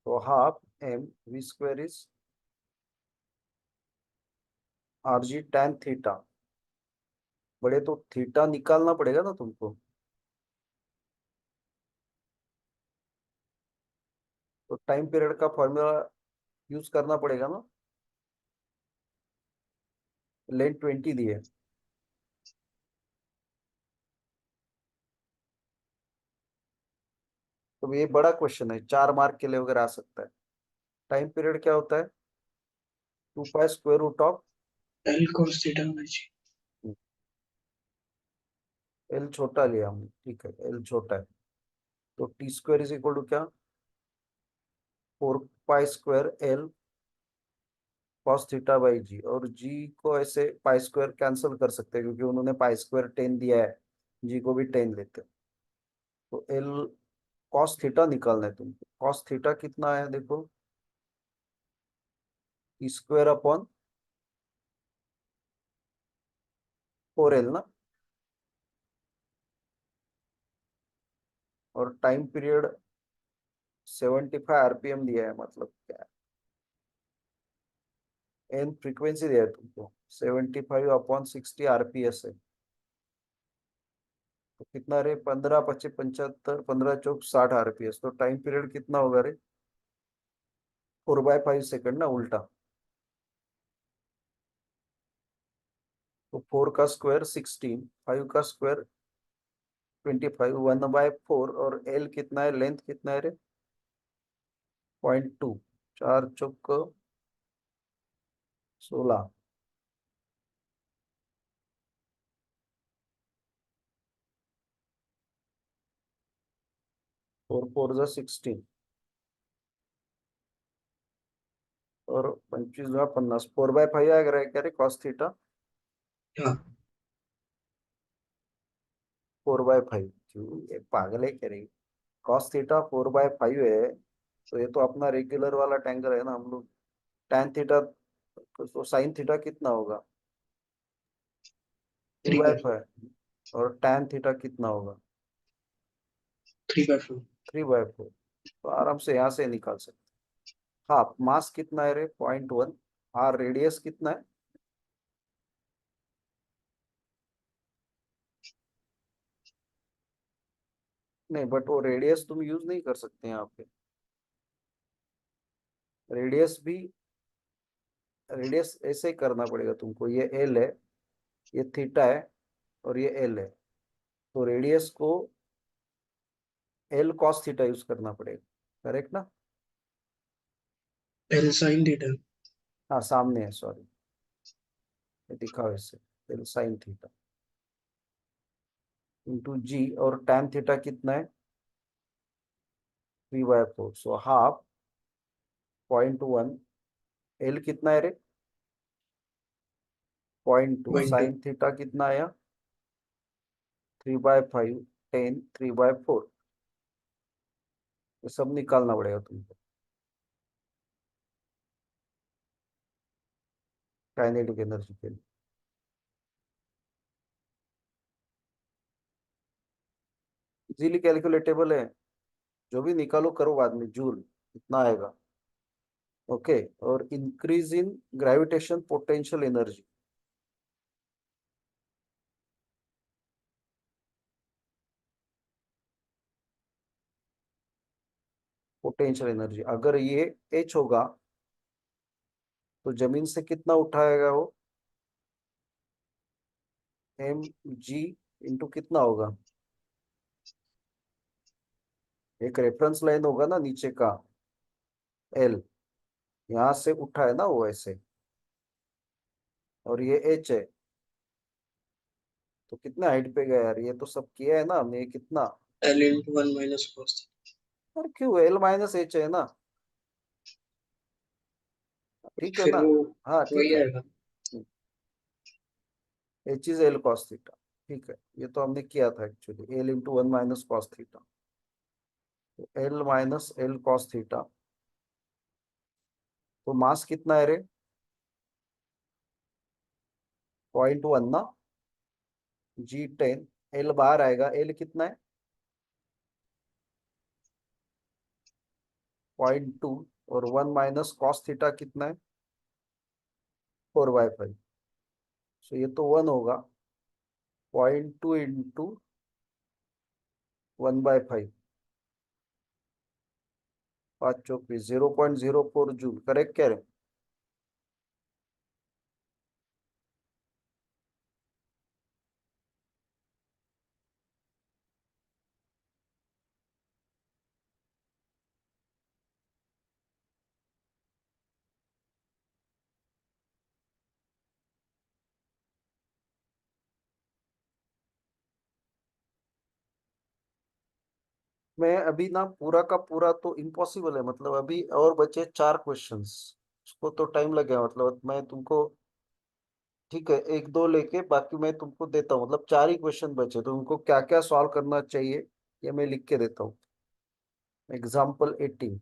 तो half m v square is rg tan theta. बड़े तो थीटा निकालना पड़ेगा ना तुमको, तो टाइम पीरियड का फॉर्मूला यूज करना पड़ेगा ना। लेंथ 20 दी है, तो ये बड़ा क्वेश्चन है, 4 मार्क के लिए वगैरह आ सकता है। टाइम पीरियड क्या होता है? 2 pi square root of L cos theta होना चाहिए। एल छोटा लिया हमने, ठीक है, एल छोटा है, तो T square is equal to क्या, 4 pi square L cos theta by G. और जी को ऐसे पाई स्क्वायर कैंसिल कर सकते हैं क्योंकि उन्होंने पाई स्क्वायर 10 दिया है, जी को भी 10 लेते हैं। तो एल कॉस थीटा निकालना है तुमको। कॉस थीटा कितना है देखो, टी स्क्वायर अपॉन 4l ना। और टाइम पीरियड 75 आरपीएम दिया है, मतलब क्या है, एन फ्रीक्वेंसी दिया है तुमको, 75 अपॉन 60 आरपीएस है। तो कितना रे, 15 25 75, 15 चौक 60 आरपीएस। तो टाइम पीरियड कितना होगा रे, 4/5 सेकंड ना, उल्टा। तो 4 का स्क्वायर 16, 5 का स्क्वायर 25, 1/4। और एल कितना है, लेंथ कितना है रे, 0.2, 4 चौक 16। 4 4 जा 16 और 25 जा 50, 4/5 आएगा क्या रे कॉस थीटा, हाँ, 4/5। क्यों, ये पागल है क्या रे, कॉस थीटा 4/5 है, तो ये तो अपना रेगुलर वाला टैंगल है ना हम लोग। टैन थीटा, तो साइन थीटा कितना होगा, टू 3 बाई by 4। फाइव और टैन थीटा कितना होगा, 3/4। 3/4। तो आराम से यहाँ से निकाल सकते। हाँ, मास कितना है रे, 0.1। और रेडियस कितना है, नहीं बट वो रेडियस तुम यूज नहीं कर सकते यहाँ पे। रेडियस भी, रेडियस ऐसे ही करना पड़ेगा तुमको। ये एल है, ये थीटा है, और ये एल है, तो रेडियस को एल कॉस थीटा यूज करना पड़ेगा, करेक्ट ना। L sin theta। हाँ सामने है, सॉरी, दिखाओ इससे, L sine theta into G. और टैन थीटा कितना है, 3/4। सो हाफ 0.1, एल कितना है रे, 0.2, 0.2। साइन थीटा कितना आया, 3/5, 10, 3/4। ये सब निकालना पड़ेगा तुमको काइनेटिक एनर्जी के लिए। इजीली कैलकुलेटेबल है, जो भी निकालो करो बाद में, जूल इतना आएगा। ओके, और increase in gravitation potential energy. Potential energy अगर ये एच होगा तो जमीन से कितना उठाएगा वो, एम जी इंटू कितना होगा, एक रेफरेंस लाइन होगा ना नीचे का, एल, यहाँ से उठा है ना वो ऐसे, और ये एच है, तो कितना हाइट पे गया यार, ये तो सब किया है ना हमने, ये कितना, L into 1 minus cos theta। और क्यों, एल माइनस एच है ना, ठीक है फिर ना। वो हाँ ठीक वही है, आएगा। H is L cos theta, ठीक है, ये तो हमने किया था actually, L into 1 minus cos theta. L minus L cos theta तो मास कितना है रे? 0.1 ना, G10, L बाहर आएगा, L कितना है? 0.2, और 1 माइनस कॉस थीटा कितना है? 4/5। सो ये तो 1 होगा, 0.2 इंटू 1/5, 5 चौक 0.04 जूल, करेक्ट कह रहे? मैं अभी ना पूरा का पूरा तो इम्पॉसिबल है, मतलब अभी और बचे 4 क्वेश्चंस, उसको तो टाइम लगेगा। मतलब मैं तुमको, ठीक है, एक दो लेके बाकी मैं तुमको देता हूँ। मतलब 4 ही क्वेश्चन बचे, तो उनको क्या क्या सॉल्व करना चाहिए ये मैं लिख के देता हूँ। एग्जाम्पल 18।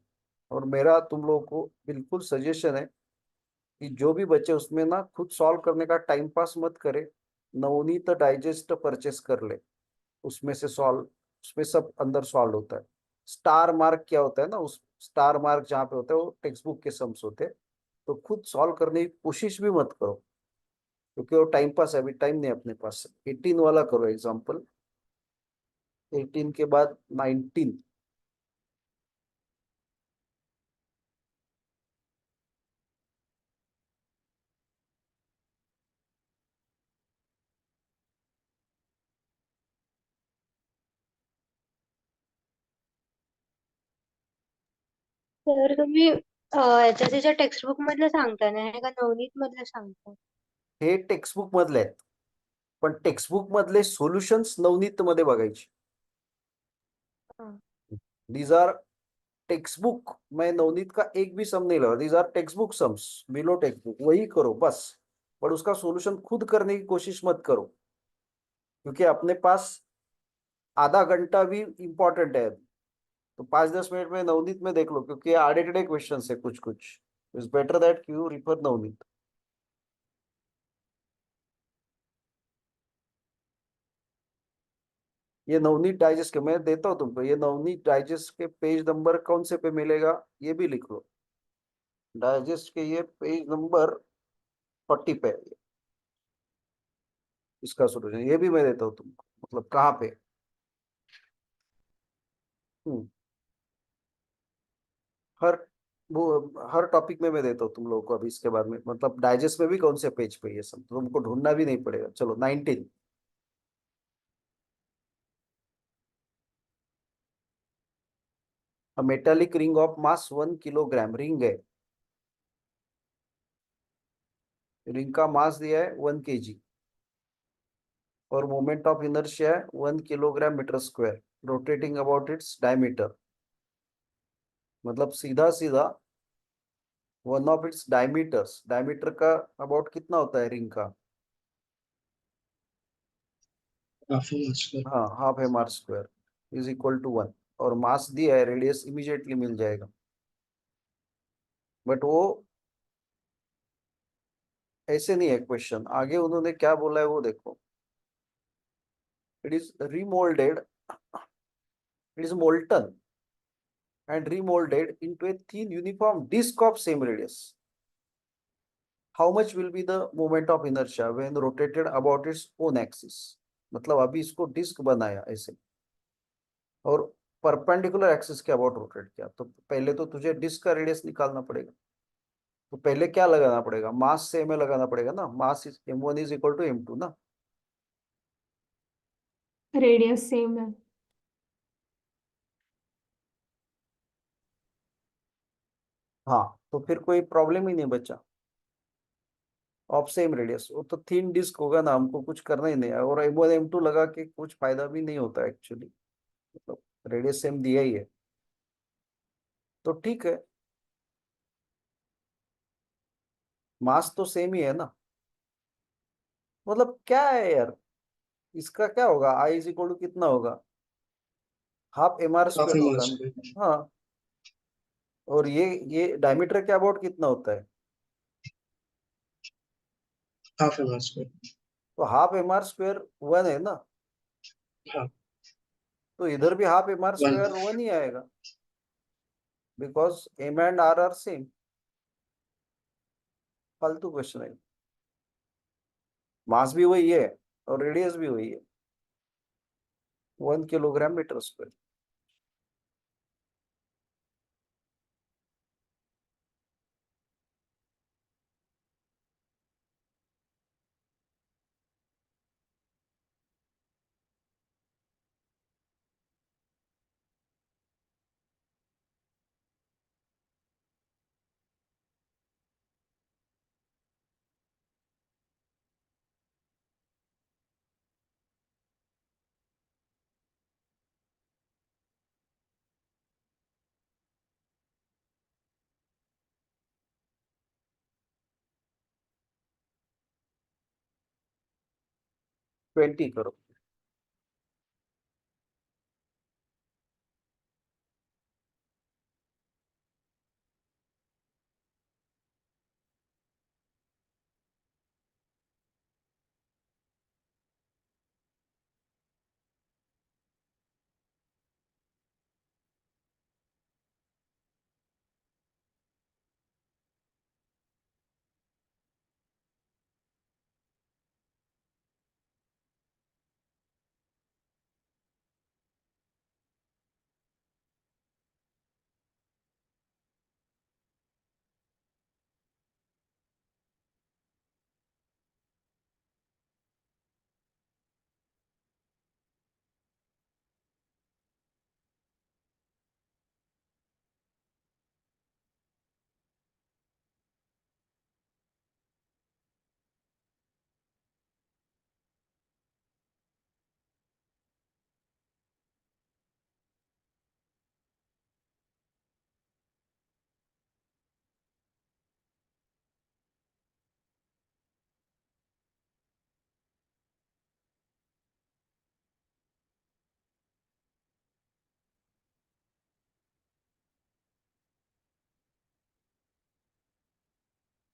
और मेरा तुम लोगों को बिल्कुल सजेशन है कि जो भी बचे उसमें ना खुद सॉल्व करने का टाइम पास मत करे, नवनीत डाइजेस्ट परचेस कर ले, उसमें से सॉल्व, उसमें सब अंदर सॉल्व होता है। स्टार मार्क क्या होता है ना, उस स्टार मार्क जहाँ पे होता है वो टेक्स्ट बुक के सम्स होते हैं। तो खुद सॉल्व करने की कोशिश भी मत करो, क्योंकि वो टाइम पास है, अभी टाइम नहीं है अपने पास। 18 वाला करो एग्जाम्पल, 18 के बाद 19। तर तुम्ही याच्या टेक्स्टबुक मधलं सांगता नाही का नवनीत मधलं सांगता? हे टेक्स्टबुक मधले आहेत, पण टेक्स्टबुक मधले सोल्युशन्स नवनीत मध्ये बघायचे। हा. दीज आर टेक्स्टबुक, मैं नवनीत का एक भी सम नहीं लगा, these are textbook sums, below textbook, वही करो बस। पर उसका सॉल्यूशन खुद करने की कोशिश मत करो, क्योंकि अपने पास आधा घंटा भी इंपॉर्टेंट है। तो 5-10 मिनट में नवनीत में देख लो, क्योंकि आड़े टेढ़े क्वेश्चन है कुछ कुछ। It's better that you refer Navneet. ये नवनीत डाइजेस्ट के मैं देता हूँ तुमको, ये नवनीत डाइजेस्ट के पेज नंबर कौन से पे मिलेगा ये भी लिख लो। डाइजेस्ट के ये पेज नंबर 40 पे है इसका सोल्यूशन, ये भी मैं देता हूँ तुमको, मतलब कहाँ पे। हम्म, हर वो हर टॉपिक में मैं देता हूँ तुम लोगों को अभी इसके बाद में, मतलब डाइजेस्ट में भी कौन से पेज पे ये सब, तो तुमको ढूंढना भी नहीं पड़ेगा। चलो 19। Metallic ring of mass 1 kilogram, ring है, रिंग का मास दिया है 1 kg, और मोमेंट ऑफ इनर्शिया है 1 kilogram metre square, rotating about its diameter. मतलब सीधा सीधा one of its diameters, diameter का अबाउट कितना होता है रिंग का? Half square. हाँ, ½ m r² is equal to 1। और मास दिया है, रेडियस इमीडिएटली मिल जाएगा। बट वो ऐसे नहीं है क्वेश्चन, आगे उन्होंने क्या बोला है वो देखो। It is remoulded, it is molten and remolded into a thin uniform disk of same radius. How much will be the moment of inertia when rotated about its own axis? मतलब अभी इसको डिस्क बनाया ऐसे, और perpendicular axis के about rotate किया, तो पहले तो तुझे डिस्क का रेडियस निकालना पड़ेगा। तो पहले क्या लगाना पड़ेगा? मास से एम लगाना पड़ेगा ना, mass is m1 is equal to m2 ना। रेडियस सेम है। हाँ, तो फिर कोई प्रॉब्लम ही नहीं बचा। ऑफ सेम रेडियस, वो तो थिन डिस्क होगा ना, हमको कुछ करना ही नहीं है, और m1 m2 लगा के कुछ फायदा भी नहीं होता एक्चुअली, मतलब रेडियस सेम दिया ही है, तो ठीक है, मास तो सेम ही है ना। मतलब क्या है यार, इसका क्या होगा? आई इज इक्वल टू कितना होगा? ½ m r half square M R होगा। स्क्वायर। हाँ, और ये डायमीटर के अबाउट कितना होता है? Half M R square. तो हाफ एम आर स्क्वायर 1 है ना, हाँ तो इधर भी हाफ एम आर 1। स्क्वायर 1 ही आएगा, because M and R same. फालतू क्वेश्चन है। मास भी वही है और रेडियस भी वही है, 1 किलोग्राम मीटर स्क्वायर। ट्वेंटी करो।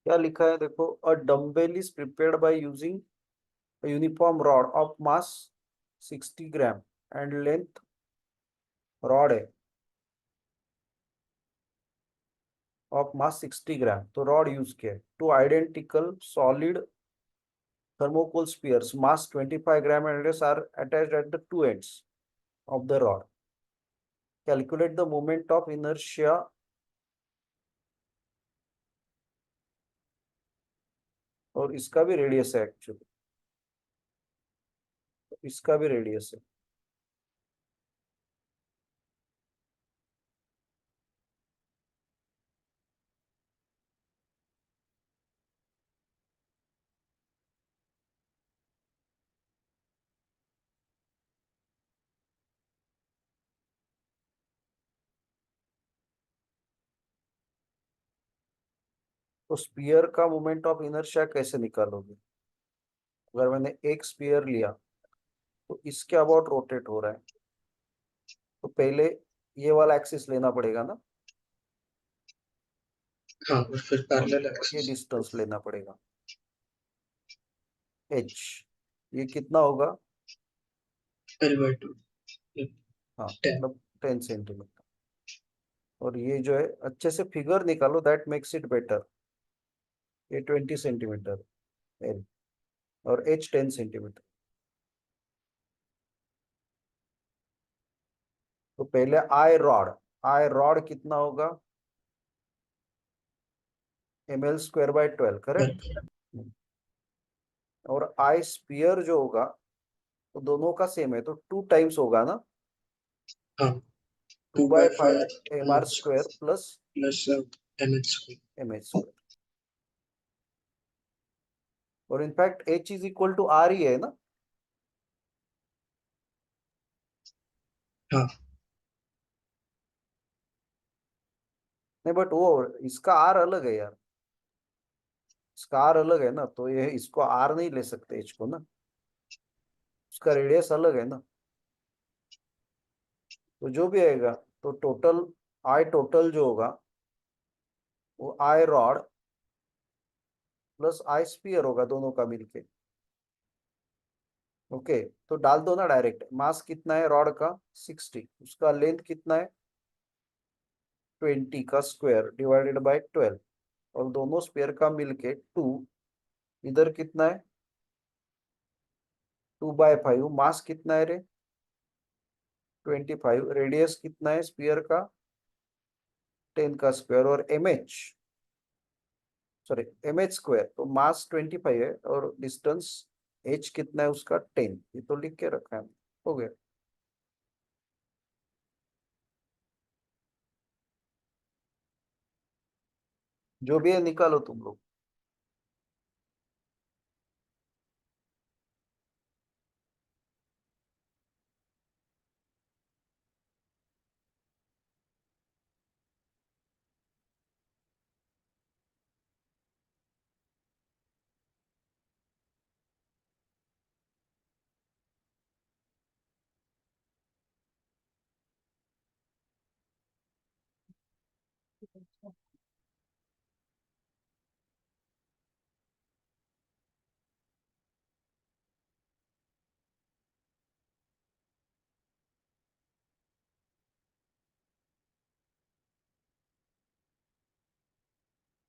क्या लिखा है देखो, a dumbbell is prepared by using a uniform rod of mass 60 gram and length, rod है ऑफ मास 60 ग्राम, तो रॉड यूज किया है। Two identical solid thermocol spheres mass 25 gram and radius are attached at the two ends of the rod. Calculate the moment of inertia और इसका भी radius है actually, इसका भी रेडियस है। तो स्पीयर का मोमेंट ऑफ इनर्शिया कैसे निकालोगे? अगर मैंने एक स्पीयर लिया तो इसके अबाउट रोटेट हो रहा है, तो पहले ये वाला एक्सिस लेना पड़ेगा ना, हाँ और फिर और पैरेलल ये एक्सिस डिस्टेंस लेना पड़ेगा h। ये कितना होगा? L/2 हाँ 10। मतलब 10 सेंटीमीटर। और ये जो है अच्छे से फिगर निकालो, दैट मेक्स इट बेटर। ये 20 सेंटीमीटर एल और h 10 सेंटीमीटर। तो पहले आई रॉड कितना होगा? ml²/12, correct. और आई स्पीयर जो होगा तो दोनों का सेम है, तो 2 टाइम्स होगा ना, हाँ 2 2 bye by 5 5 mr² plus plus mh²। mh²। और in fact h is equal to r ही है ना। हाँ नहीं बट वो इसका r अलग है यार, इसका r अलग है ना, तो ये इसको r नहीं ले सकते h को ना, उसका रेडियस अलग है ना। तो जो भी आएगा, तो टोटल आई टोटल जो होगा वो आई रॉड प्लस आई स्पीयर होगा दोनों का मिलके। ओके, तो डाल दो ना डायरेक्ट। मास कितना है रॉड का 60, उसका लेंथ कितना है 20 का स्क्वायर डिवाइडेड बाय 12, और दोनों स्पेयर का मिलके 2। इधर कितना है 2/5। मास कितना है रे 25। रेडियस कितना है स्पीयर का 10 का स्क्वायर, और एमएच स्क्वायर, तो मास 25 है और डिस्टेंस एच कितना है उसका 10। ये तो लिख के रखा है, हो गया। जो भी है निकालो तुम लोग।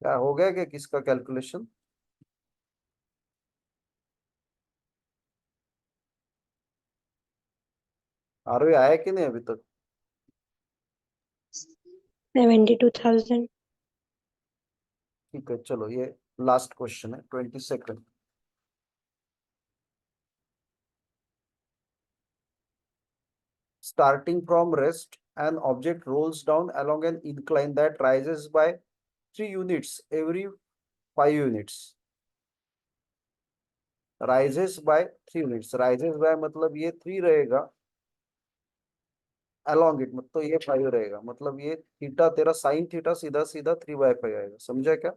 क्या हो गया क्या किसका कैलकुलेशन? आरओ आया कि नहीं अभी तक? 72,000। ठीक है, चलो ये लास्ट क्वेश्चन है 22nd। Starting from rest, an object rolls down along an incline that rises by 3 units every 5 units. Rises by 3 units, rises by मतलब ये 3 रहेगा, along it मतलब तो ये 5 रहेगा, मतलब ये थीटा तेरा साइन थीटा सीधा सीधा 3/5 आएगा। समझा क्या?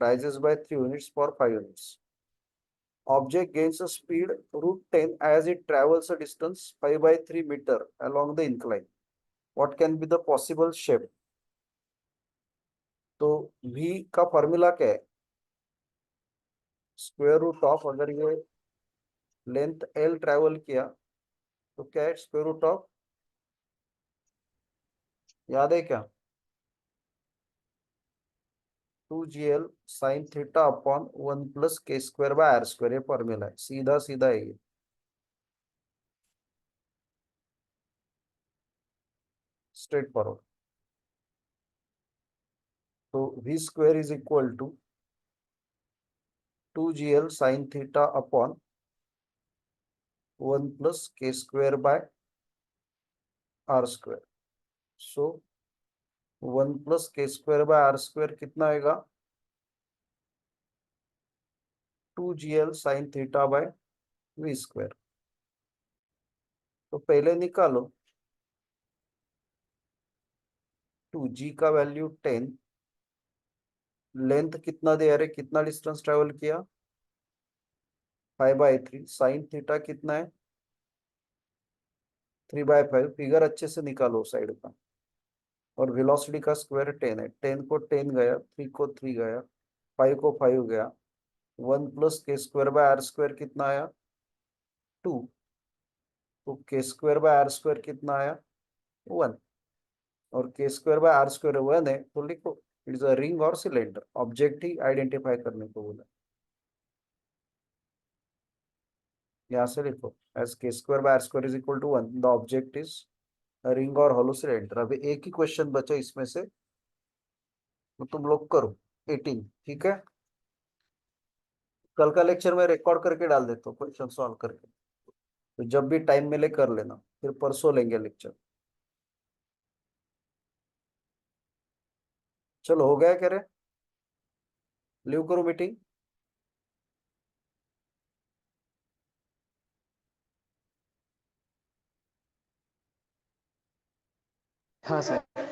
Rises by 3 units for 5 units. Object gains a speed √10 as it travels a distance 5/3 meter along the incline. What can be the possible shape? तो v का फॉर्मूला क्या है? स्क्वायर रूट ऑफ, अगर ये लेंथ l ट्रेवल किया तो क्या है स्क्वायर रूट ऑफ, याद है क्या? 2gl sine theta upon 1 plus K square by R square, ये फॉर्मूला है, सीधा सीधा है ये, स्ट्रेट फॉरवर्ड। तो v square is equal to 2gl sine theta upon 1 plus K square by R square. So 1 plus K square by R square कितना आएगा 2gl sine theta by V square. तो पहले निकालो 2g का value 10, length कितना दे रहे, कितना distance travel किया 5/3, साइन थीटा कितना है 3/5। फिगर अच्छे से निकालो साइड का, और वेलोसिटी का स्क्वायर 10 है, 10 को 10 गया, 3 को 3 गया, 5 को 5 गया, 1 plus K square by R square कितना आया 2, तो के स्क्वायर बाय आर स्क्वायर कितना आया 1, और के स्क्वायर बाय आर स्क्वायर 1 है, तो लिखो इट इज अ रिंग और सिलेंडर। ऑब्जेक्ट ही आइडेंटिफाई करने को बोला, यहाँ से लिखो as K square by R square is equal to 1, the object is ring और हॉलो सिलेंडर। अभी एक ही क्वेश्चन बचा इसमें से, तो तुम लोग करो 18, ठीक है? कल का लेक्चर में रिकॉर्ड करके डाल देता हूँ क्वेश्चन सॉल्व करके, तो जब भी टाइम मिले कर लेना, फिर परसों लेंगे लेक्चर। चलो हो गया कह रहे, लीव करो मीटिंग। हाँ सर।